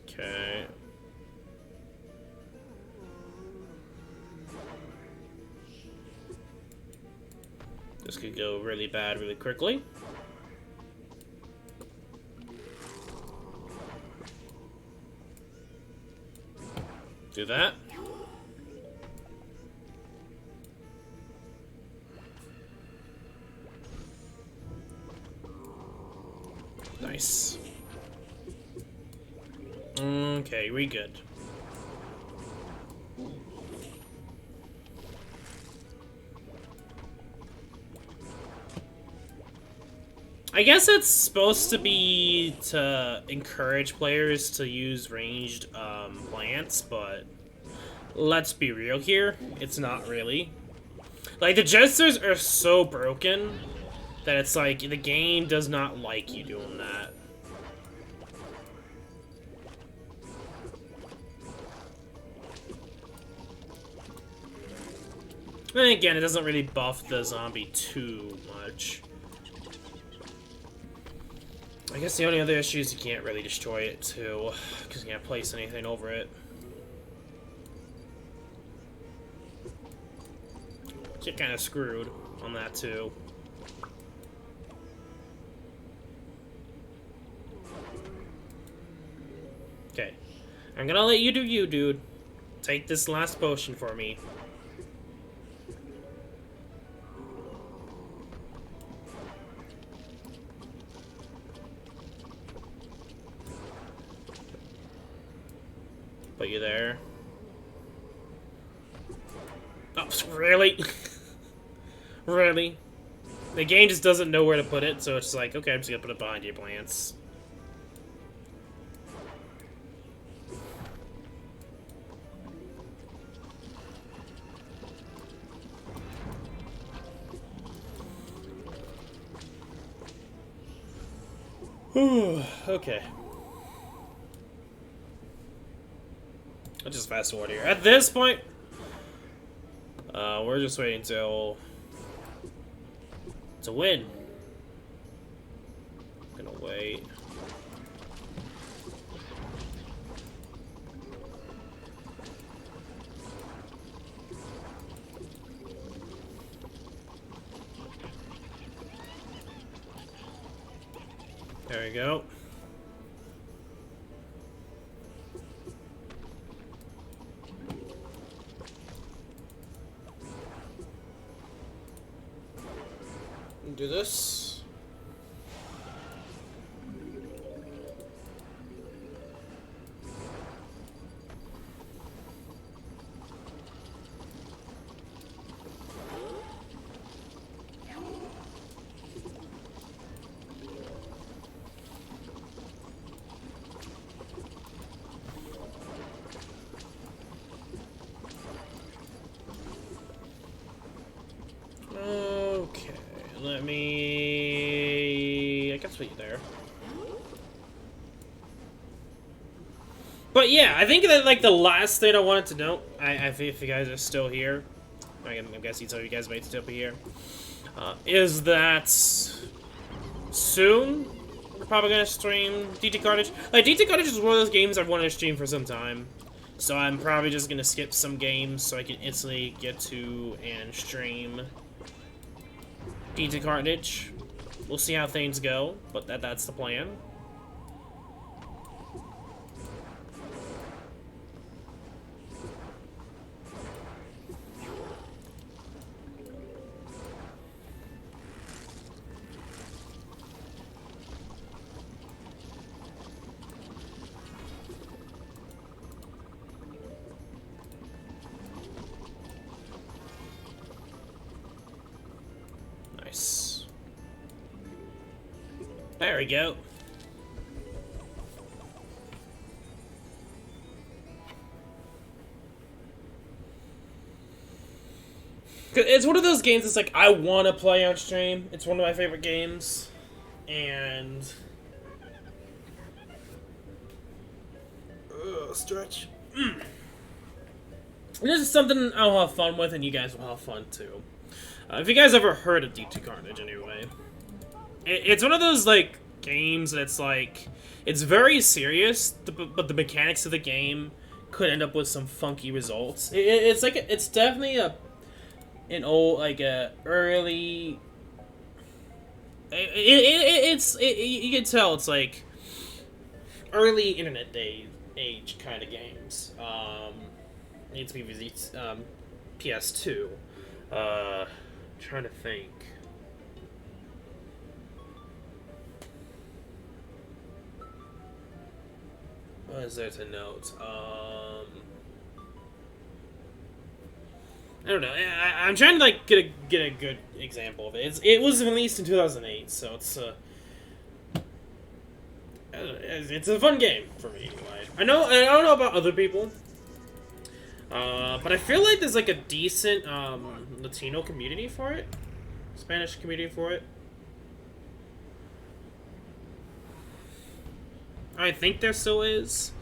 Okay. This could go really bad really quickly. Do that. Nice. Okay, we good. I guess it's supposed to be to encourage players to use ranged plants, but let's be real here, it's not really. Like, the jesters are so broken that it's like, the game does not like you doing that. And again, it doesn't really buff the zombie too much. I guess the only other issue is you can't really destroy it too, because you can't place anything over it. Get kind of screwed on that too. Okay, I'm gonna let you do you, dude. Take this last potion for me. Put you there. Oh, really? Really? The game just doesn't know where to put it, so it's like, okay, I'm just gonna put it behind your plants. Okay. I'll just fast forward here. At this point, we're just waiting till to win. Gonna wait. There we go. Do this. Okay, let me... I guess put you there. But yeah, I think that, like, the last thing I wanted to note, if you guys are still here, I'm guessing some of you guys might still be here, is that soon we're probably gonna stream DT Carnage. Like, DT Carnage is one of those games I've wanted to stream for some time, so I'm probably just gonna skip some games so I can instantly get to and stream DT Carnage. We'll see how things go, but that's the plan. Nice. There we go. It's one of those games that's like, I want to play on stream. It's one of my favorite games. And... stretch. This is something I'll have fun with, and you guys will have fun too. If you guys ever heard of DT Carnage, anyway. It's one of those, like, games that's like... It's very serious, but the mechanics of the game could end up with some funky results. It's like, it's definitely an old, like, a early... you can tell it's like early internet age kind of games. Needs to be PS2. Trying to think. What is there to note? I don't know. I'm trying to like get a good example of it. It was released in 2008, so it's a fun game for me. Anyway. I don't know about other people, but I feel like there's like a decent Latino community for it, Spanish community for it. I think there still is,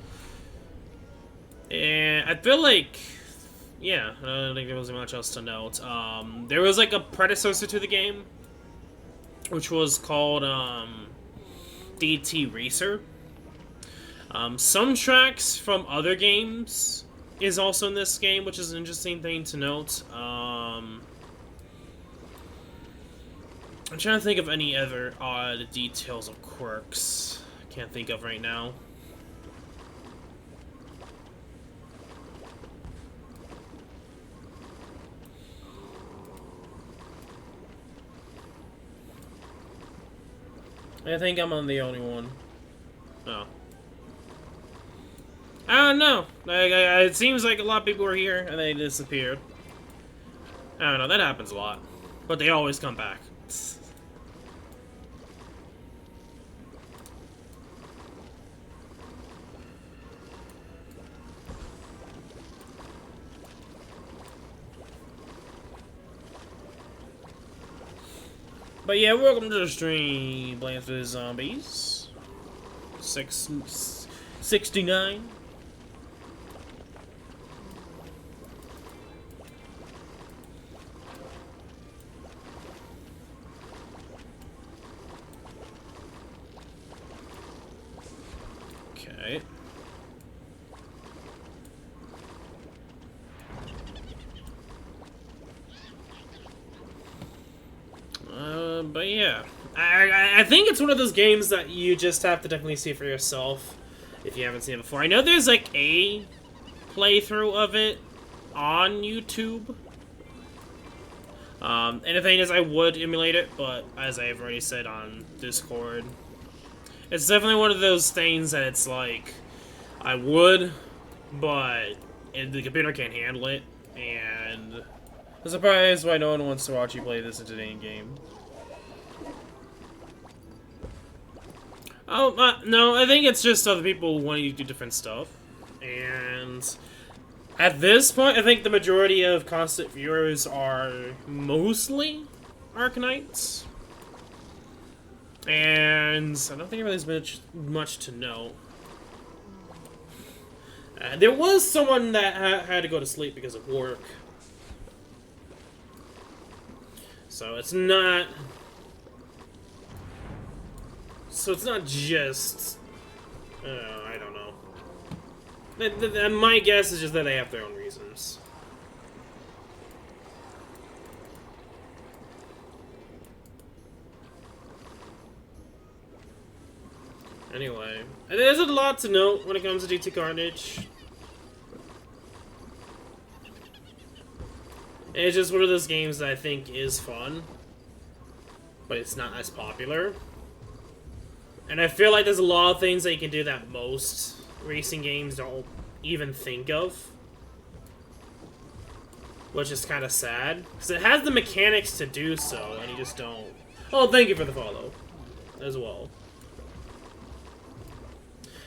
and I feel like. Yeah, I don't think there was much else to note. There was like a predecessor to the game, which was called DT Racer. Some tracks from other games is also in this game, which is an interesting thing to note. I'm trying to think of any other odd details of quirks. I can't think of right now. I think I'm on the only one. Oh. I don't know. It seems like a lot of people were here and they disappeared. I don't know. That happens a lot. But they always come back. But yeah, welcome to the stream. Plants vs Zombies. 69. Okay. But yeah, I think it's one of those games that you just have to definitely see for yourself if you haven't seen it before. I know there's like a playthrough of it on YouTube. And the thing is, I would emulate it, but as I've already said on Discord, it's definitely one of those things that it's like, I would, but the computer can't handle it, and I'm surprised why no one wants to watch you play this entertaining game. Oh, no, I think it's just other people wanting to do different stuff. And at this point, I think the majority of constant viewers are mostly Arkanites. And I don't think there's much to know. There was someone that had to go to sleep because of work. So it's not... So it's not just... I don't know. My guess is just that they have their own reasons. Anyway, there's a lot to note when it comes to DT Carnage. It's just one of those games that I think is fun, but it's not as popular. And I feel like there's a lot of things that you can do that most racing games don't even think of. Which is kind of sad. Because it has the mechanics to do so, and you just don't. Oh, thank you for the follow. As well.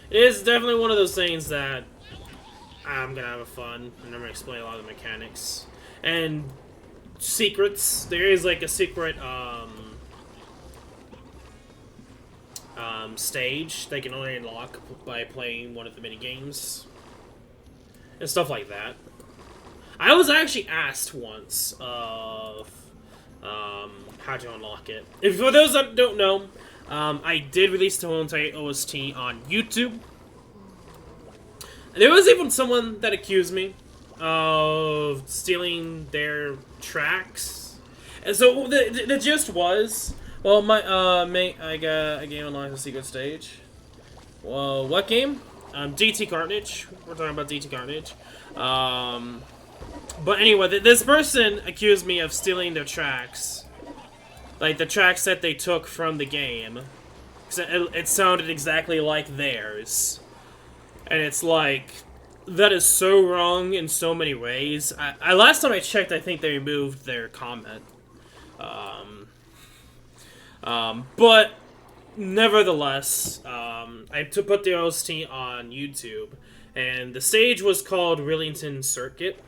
It is definitely one of those things that I'm going to have fun, and I'm going to explain a lot of the mechanics. And secrets. There is like a secret, stage they can only unlock by playing one of the mini games and stuff like that. I was actually asked once of how to unlock it. If for those that don't know, I did release the whole entire OST on YouTube. And there was even someone that accused me of stealing their tracks. And so the gist was, well, I got a game unlocked, a secret stage. Well, what game? DT Carnage. We're talking about DT Carnage. But anyway, this person accused me of stealing their tracks. Like, the tracks that they took from the game. 'Cause it sounded exactly like theirs. And it's like, that is so wrong in so many ways. Last time I checked, I think they removed their comment. But nevertheless, I put the OST on YouTube, and the stage was called Rillington Circuit,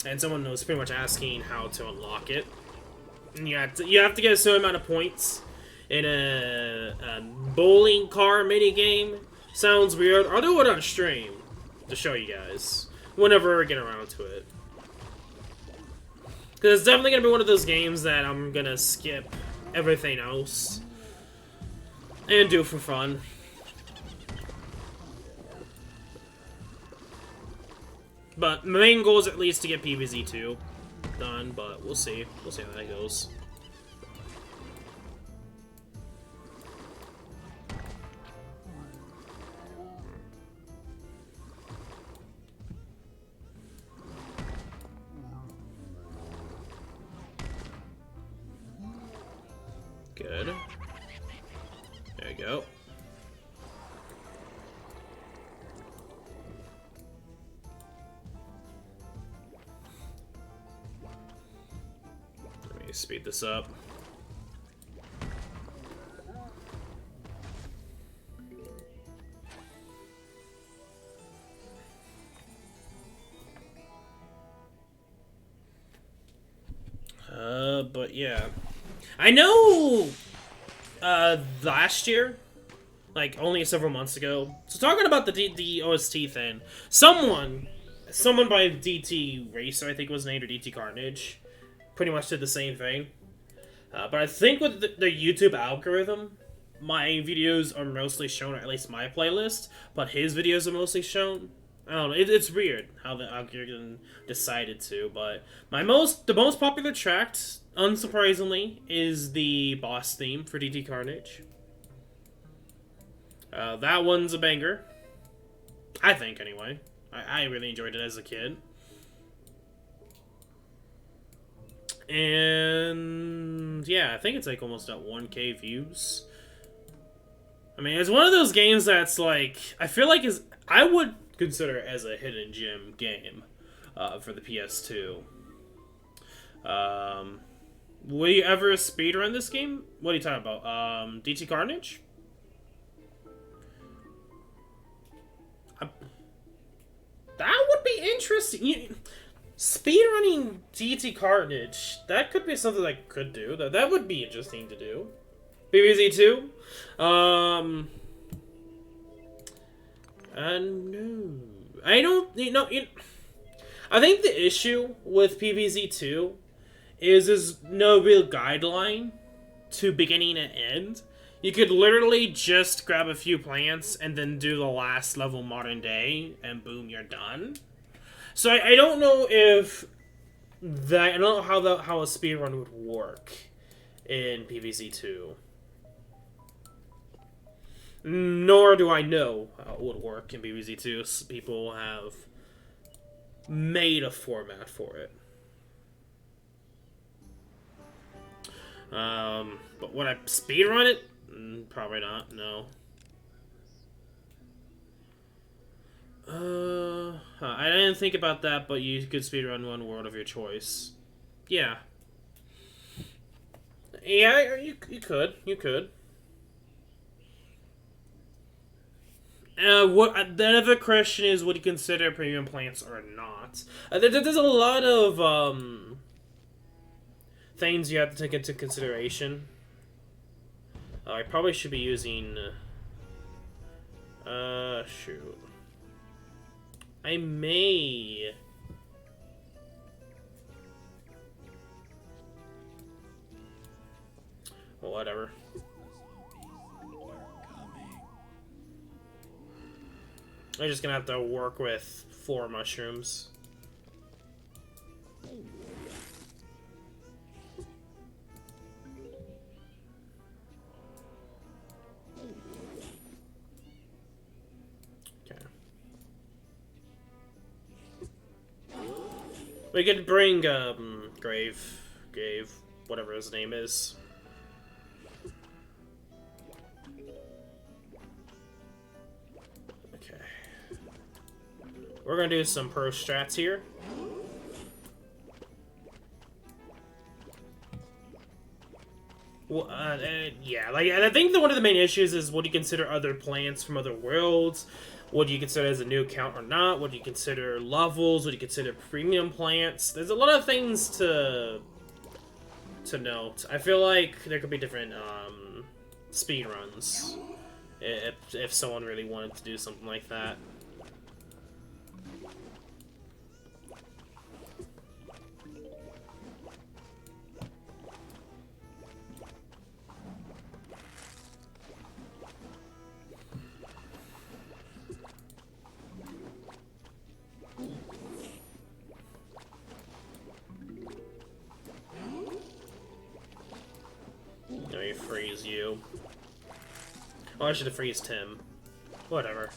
and someone was pretty much asking how to unlock it. And you have to get a certain amount of points in a bowling car mini game. Sounds weird. I'll do it on stream to show you guys whenever I get around to it. Because it's definitely going to be one of those games that I'm going to skip everything else and do for fun. But my main goal is at least to get PvZ2 done, but we'll see. We'll see how that goes. Good. There you go. Let me speed this up. But yeah. I know last year, like only several months ago. So talking about the OST thing, someone by DT Racer, I think was named, or DT Carnage, pretty much did the same thing. But I think with the YouTube algorithm, my videos are mostly shown, or at least my playlist, but his videos are mostly shown. I don't know. It's weird how the algorithm decided to, but the most popular track, unsurprisingly, is the boss theme for DT Carnage. That one's a banger. I think, anyway. I really enjoyed it as a kid. And yeah, I think it's like almost at 1K views. I mean, it's one of those games that's like, I feel like I would consider it as a hidden gem game for the PS2. Will you ever speedrun this game? What are you talking about? DT Carnage? That would be interesting. Speedrunning DT Carnage, that could be something I could do. That would be interesting to do. PvZ2? No. I don't, I think the issue with PvZ2 is there's no real guideline to beginning and end. You could literally just grab a few plants and then do the last level modern day, and boom, you're done. So I don't know if that, I don't know how a speedrun would work in PvZ2. Nor do I know how it would work in PvZ2. People have made a format for it. But would I speedrun it? Probably not, no. I didn't think about that, but you could speedrun one world of your choice. Yeah. Yeah, you could. You could. The other question is, would you consider premium plants or not? There's a lot of things you have to take into consideration. I probably should be using. Shoot. I may. Well, whatever. I'm just gonna have to work with 4 mushrooms. Okay. We could bring, Grave, whatever his name is. We're gonna do some pro strats here. Well, yeah, like I think that one of the main issues is what do you consider other plants from other worlds? What do you consider as a new account or not? What do you consider levels? What do you consider premium plants? There's a lot of things to note. I feel like there could be different speed runs if someone really wanted to do something like that. Let me freeze you. Oh, I should have freezed him. Whatever.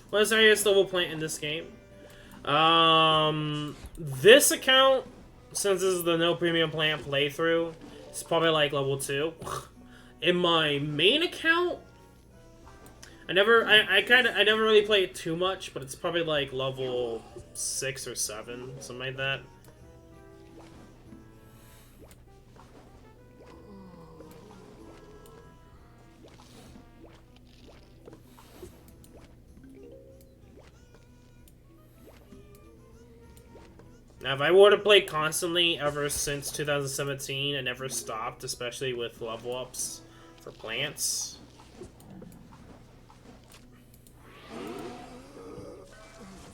What is the highest level plant in this game? This account, since this is the no premium plant playthrough, it's probably like level 2. In my main account, I never really play it too much, but it's probably like level 6 or 7, something like that. Now, if I were to play constantly ever since 2017 and never stopped, especially with level ups for plants,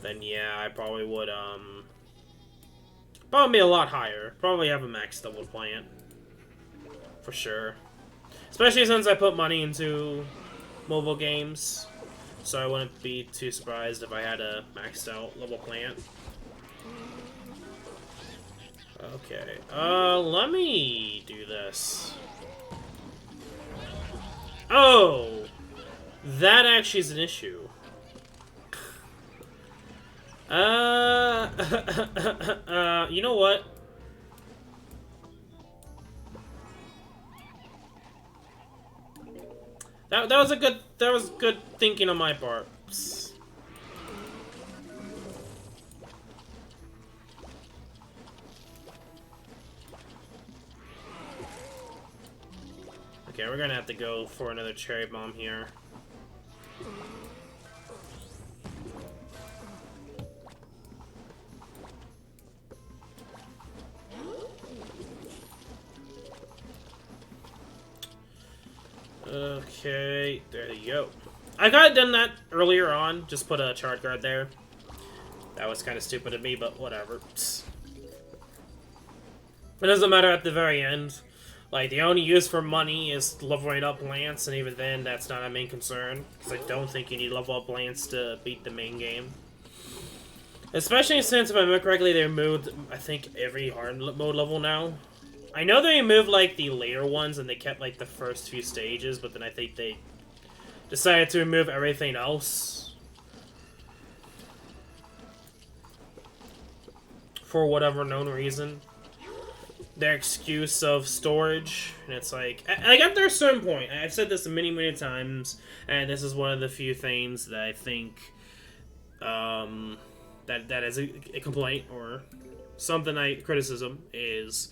then yeah, I probably would, probably be a lot higher. Probably have a max level plant. For sure. Especially since I put money into mobile games, so I wouldn't be too surprised if I had a maxed out level plant. Okay, let me do this. Oh! That actually is an issue. You know what? That was good thinking on my part. Psst. Okay, we're gonna have to go for another cherry bomb here. Okay, there you go. I could have done that earlier on, just put a chart guard there. That was kind of stupid of me, but whatever. Psst. It doesn't matter at the very end. Like, the only use for money is leveling up Lance, and even then, that's not a main concern. Because I don't think you need level up Lance to beat the main game. Especially since, if I remember correctly, they removed, I think, every hard mode level now. I know they removed, like, the later ones, and they kept, like, the first few stages, but then I think they decided to remove everything else. For whatever known reason. Their excuse of storage, and it's like after a certain point, I've said this many times, and this is one of the few things that I think that is a complaint or something criticism is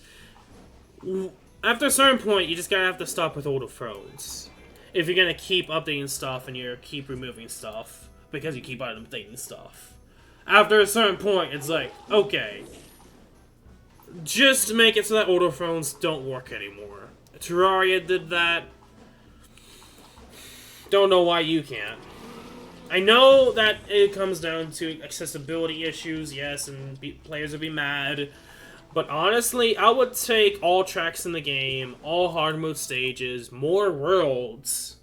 after a certain point you just gotta have to stop with older phones if you're gonna keep updating stuff and you keep removing stuff because you keep updating stuff. After a certain point, it's like, okay, just make it so that older phones don't work anymore. Terraria did that. Don't know why you can't. I know that it comes down to accessibility issues, yes, and players will be mad. But honestly, I would take all tracks in the game, all hard mode stages, more worlds,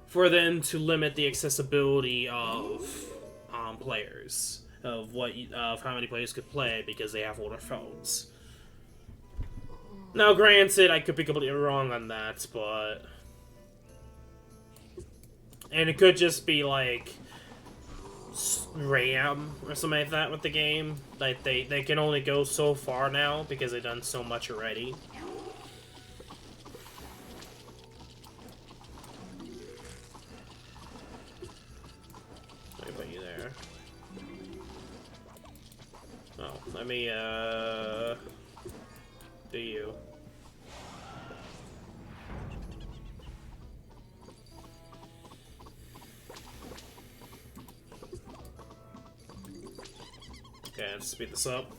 for them to limit the accessibility of players. Of how many players could play because they have older phones. Now, granted, I could be completely wrong on that, but and it could just be like RAM or something like that with the game. Like they can only go so far now because they've done so much already. Oh, let me, do you. Okay, let's speed this up.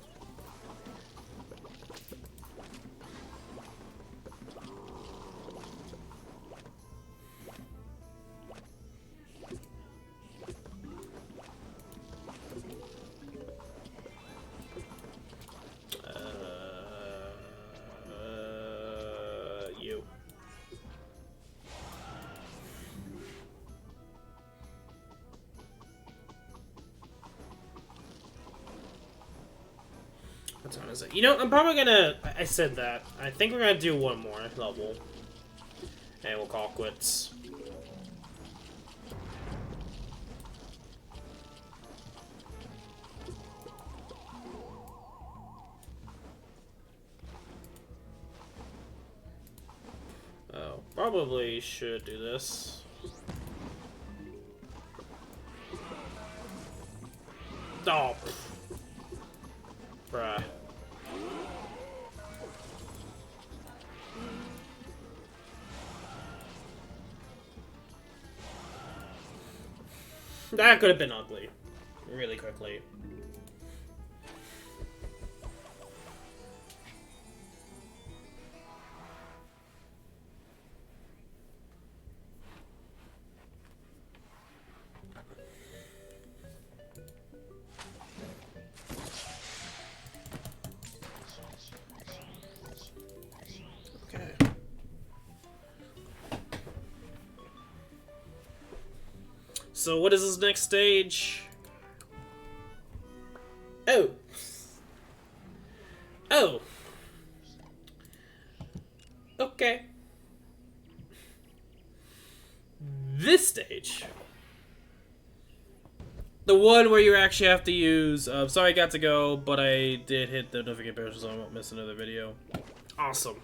You. What time is it? You know, I'm probably gonna... I said that. I think we're gonna do one more level. And we'll call quits. Oh, probably should do this. Oh. Bruh. That could have been ugly. Really quickly. Okay. So what is this next stage? Oh. Oh. Okay. This stage. The one where you actually have to use... sorry I got to go, but I did hit the notification bell so I won't miss another video. Awesome.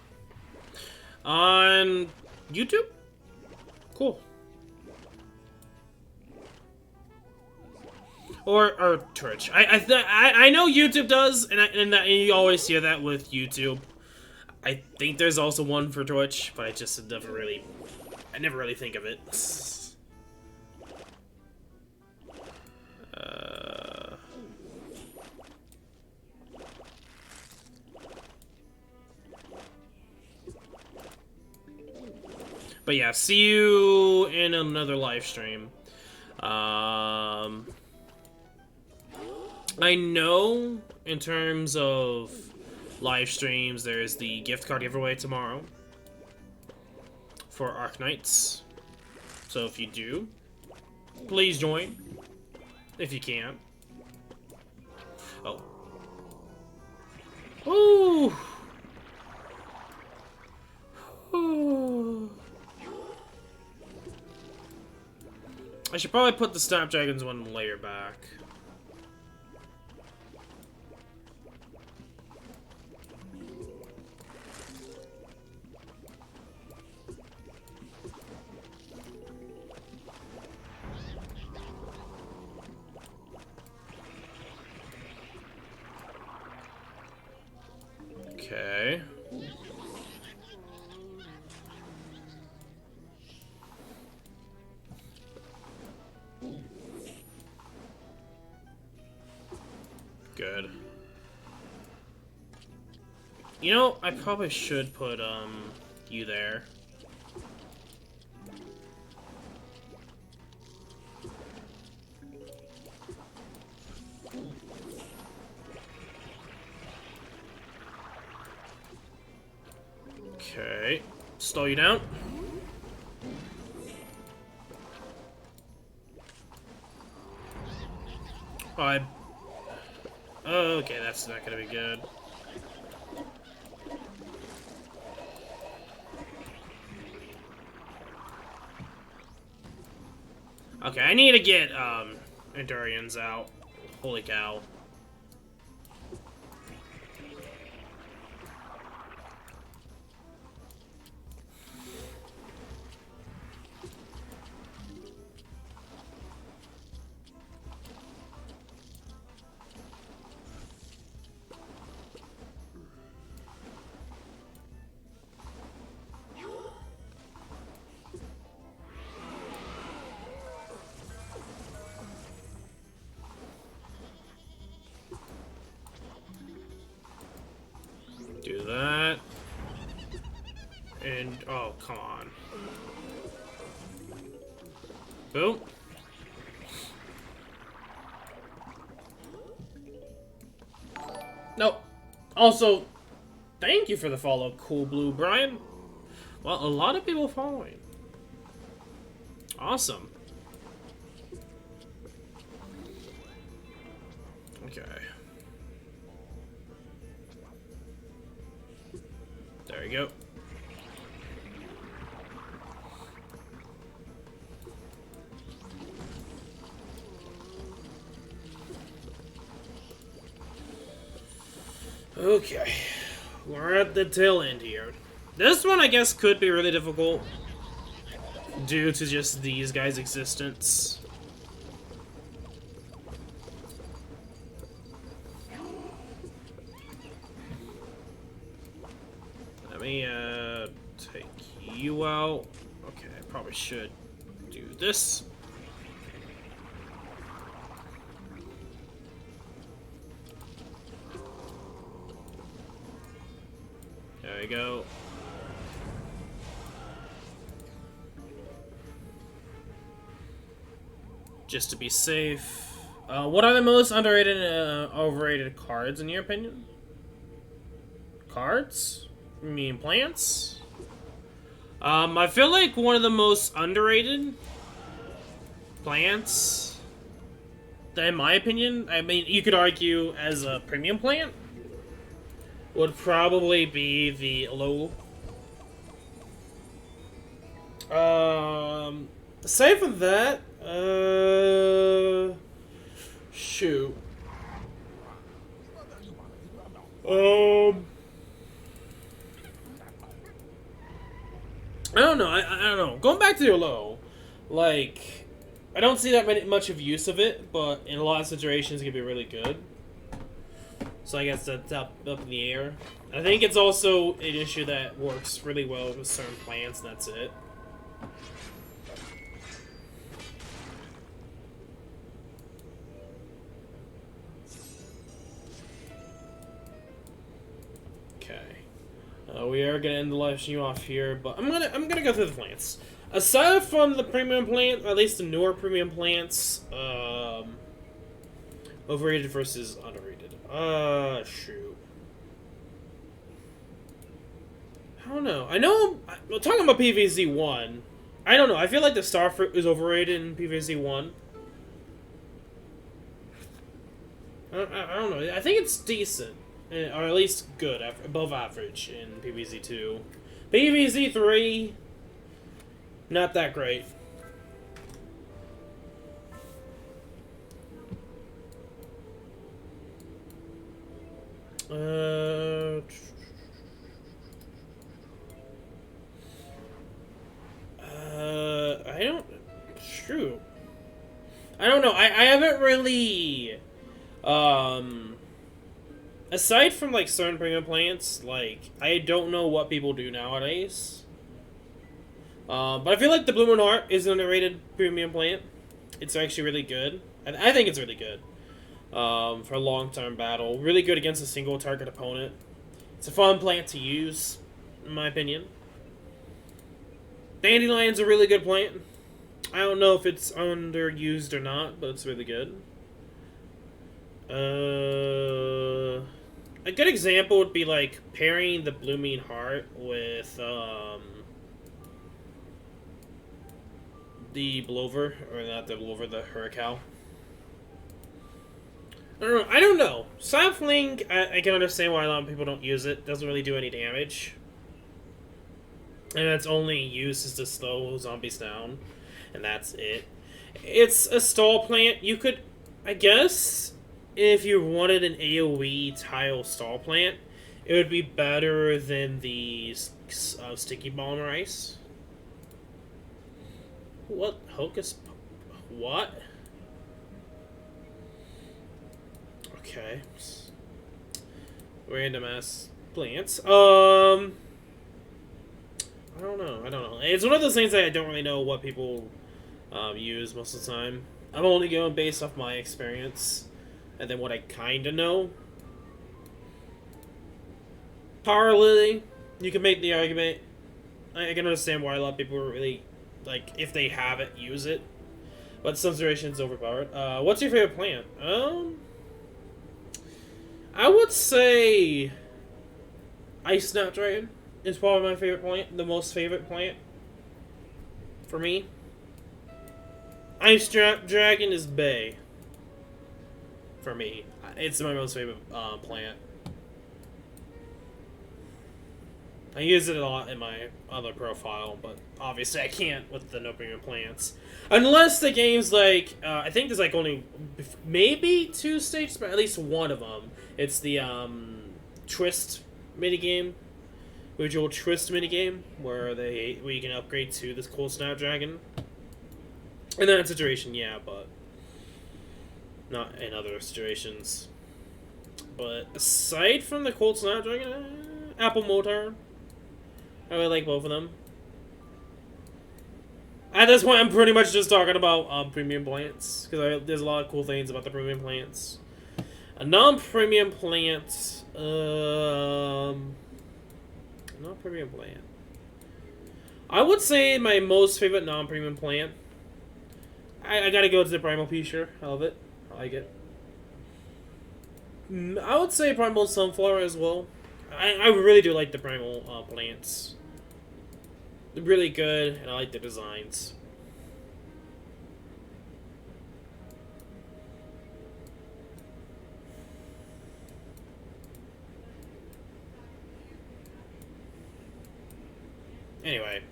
On YouTube? Cool. Or Twitch. I know YouTube does, and you always hear that with YouTube. I think there's also one for Twitch, but I never really think of it. But yeah, see you in another live stream. I know in terms of live streams, there's the gift card giveaway tomorrow for Arknights. So if you do, please join if you can. Oh. Ooh. Ooh. I should probably put the Snapdragons one layer back. Okay. Good. You know, I probably should put, you there. Okay. Slow you down. Okay, that's not gonna be good. Okay, I need to get, Endurians out. Holy cow. Do that. And, oh, come on. Boom. Nope. Also, thank you for the follow, Cool Blue Brian. Well, a lot of people following. Awesome. Okay. There you go. Okay. We're at the tail end here. This one, I guess, could be really difficult due to just these guys' existence. Let me, take you out. Okay, I probably should do this. There we go. Just to be safe. What are the most underrated and overrated cards in your opinion? Cards? You mean plants? I feel like one of the most underrated plants, in my opinion, I mean, you could argue as a premium plant, would probably be the Alola. Aside from that, shoot. I don't know. I don't know. Going back to the Alola, like, I don't see that much of use of it, but in a lot of situations, it can be really good. So I guess that's up in the air. I think it's also an issue that works really well with certain plants, and that's it. Okay. We are gonna end the live stream off here, but I'm gonna go through the plants. Aside from the premium plant, at least the newer premium plants, overrated versus underrated. Shoot. I don't know. I know. Well, talking about PVZ1, I don't know. I feel like the Starfruit is overrated in PVZ1. I don't know. I think it's decent, or at least good, above average in PVZ2. PVZ3, not that great. I don't. True. I don't know. I haven't really. Aside from like certain premium plants, like I don't know what people do nowadays. But I feel like the Blue Moon Heart is an underrated premium plant. It's actually really good. I think it's really good. For a long-term battle. Really good against a single target opponent. It's a fun plant to use, in my opinion. Dandelion's a really good plant. I don't know if it's underused or not, but it's really good. A good example would be like pairing the Blooming Heart with the Blover, or not the Blover, the Hurricane. I don't know. Sapling, I can understand why a lot of people don't use it. Doesn't really do any damage. And its only use is to slow zombies down. And that's it. It's a stall plant. You could, I guess, if you wanted an AoE tile stall plant, it would be better than the Sticky Bomb Rice. What? Hocus? What? Okay. Random ass plants. I don't know. It's one of those things that I don't really know what people use most of the time. I'm only going based off my experience and then what I kind of know. Power Lily, you can make the argument. I can understand why a lot of people really, like, if they have it, use it. But some situations overpowered. What's your favorite plant? I would say Ice Snapdragon is probably my favorite plant. The most favorite plant for me. Ice Dragon is Bay. For me, it's my most favorite plant. I use it a lot in my other profile, but obviously I can't with the no premium plants. Unless the game's like, I think there's like only maybe 2 stages, but at least one of them. It's the Twist minigame, Visual Twist minigame, where you can upgrade to this cool Snapdragon. In that situation, yeah, but not in other situations. But aside from the Cold Snapdragon, Apple Motor, I really like both of them. At this point, I'm pretty much just talking about premium plants, because there's a lot of cool things about the premium plants. A non-premium plant, non-premium plant. I would say my most favorite non-premium plant. I gotta go to the Primal Pisher. I love it. I like it. I would say Primal Sunflower as well. I really do like the Primal plants. They're really good, and I like the designs. Anyway,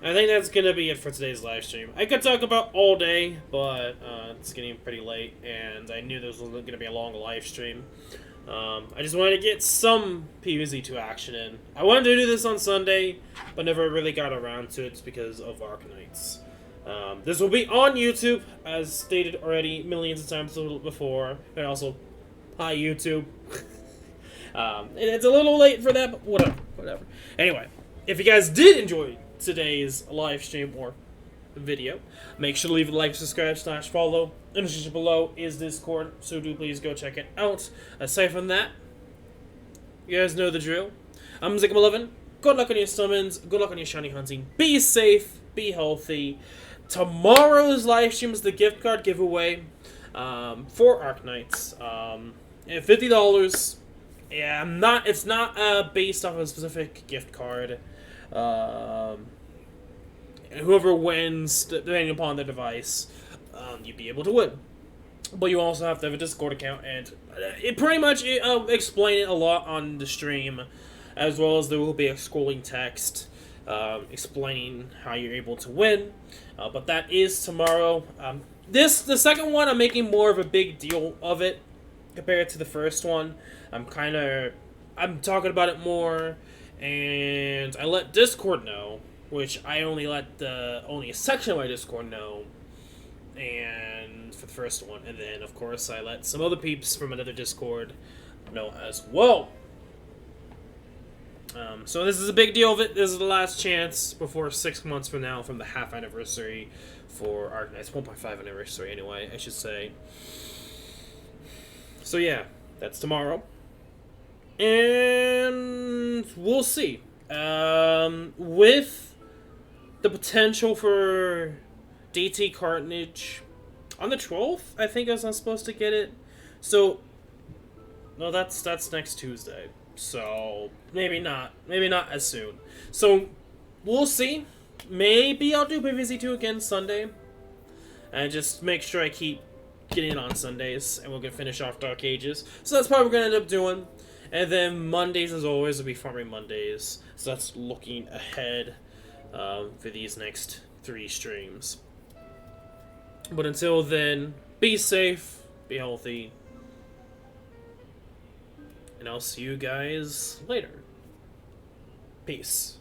I think that's gonna be it for today's live stream. I could talk about all day, but it's getting pretty late, and I knew this was gonna be a long live stream. I just wanted to get some PvZ2 action in. I wanted to do this on Sunday, but never really got around to it because of Arknights. This will be on YouTube, as stated already millions of times before, and also hi YouTube. It's a little late for that, but whatever. Anyway, if you guys did enjoy today's live stream or video, make sure to leave a like, subscribe, /follow. In the description below is Discord, so do please go check it out. Aside from that, you guys know the drill. I'm Zigma11. Good luck on your summons. Good luck on your shiny hunting. Be safe. Be healthy. Tomorrow's live stream is the gift card giveaway for Arknights. $50. Yeah, it's not based off a specific gift card. Whoever wins, depending upon the device, you'd be able to win. But you also have to have a Discord account, and it pretty much explain it a lot on the stream, as well as there will be a scrolling text explaining how you're able to win. But that is tomorrow. The second one, I'm making more of a big deal of it compared to the first one. I'm talking about it more, and I let Discord know, which I only let only a section of my Discord know, and for the first one, and then of course I let some other peeps from another Discord know as well. So this is a big deal of it. This is the last chance before 6 months from now, from the half anniversary for Arknights, 1.5 anniversary anyway, I should say. So yeah, that's tomorrow, and we'll see. With the potential for DT Carnage on the 12th, I think I was not supposed to get it. So, no, that's next Tuesday. So maybe not as soon. So we'll see. Maybe I'll do PvZ2 again Sunday, and just make sure I keep getting it on Sundays, and we're gonna finish off Dark Ages. So that's probably what we're gonna end up doing. And then Mondays, as always, will be Farming Mondays. So that's looking ahead for these next 3 streams. But until then, be safe, be healthy, and I'll see you guys later. Peace.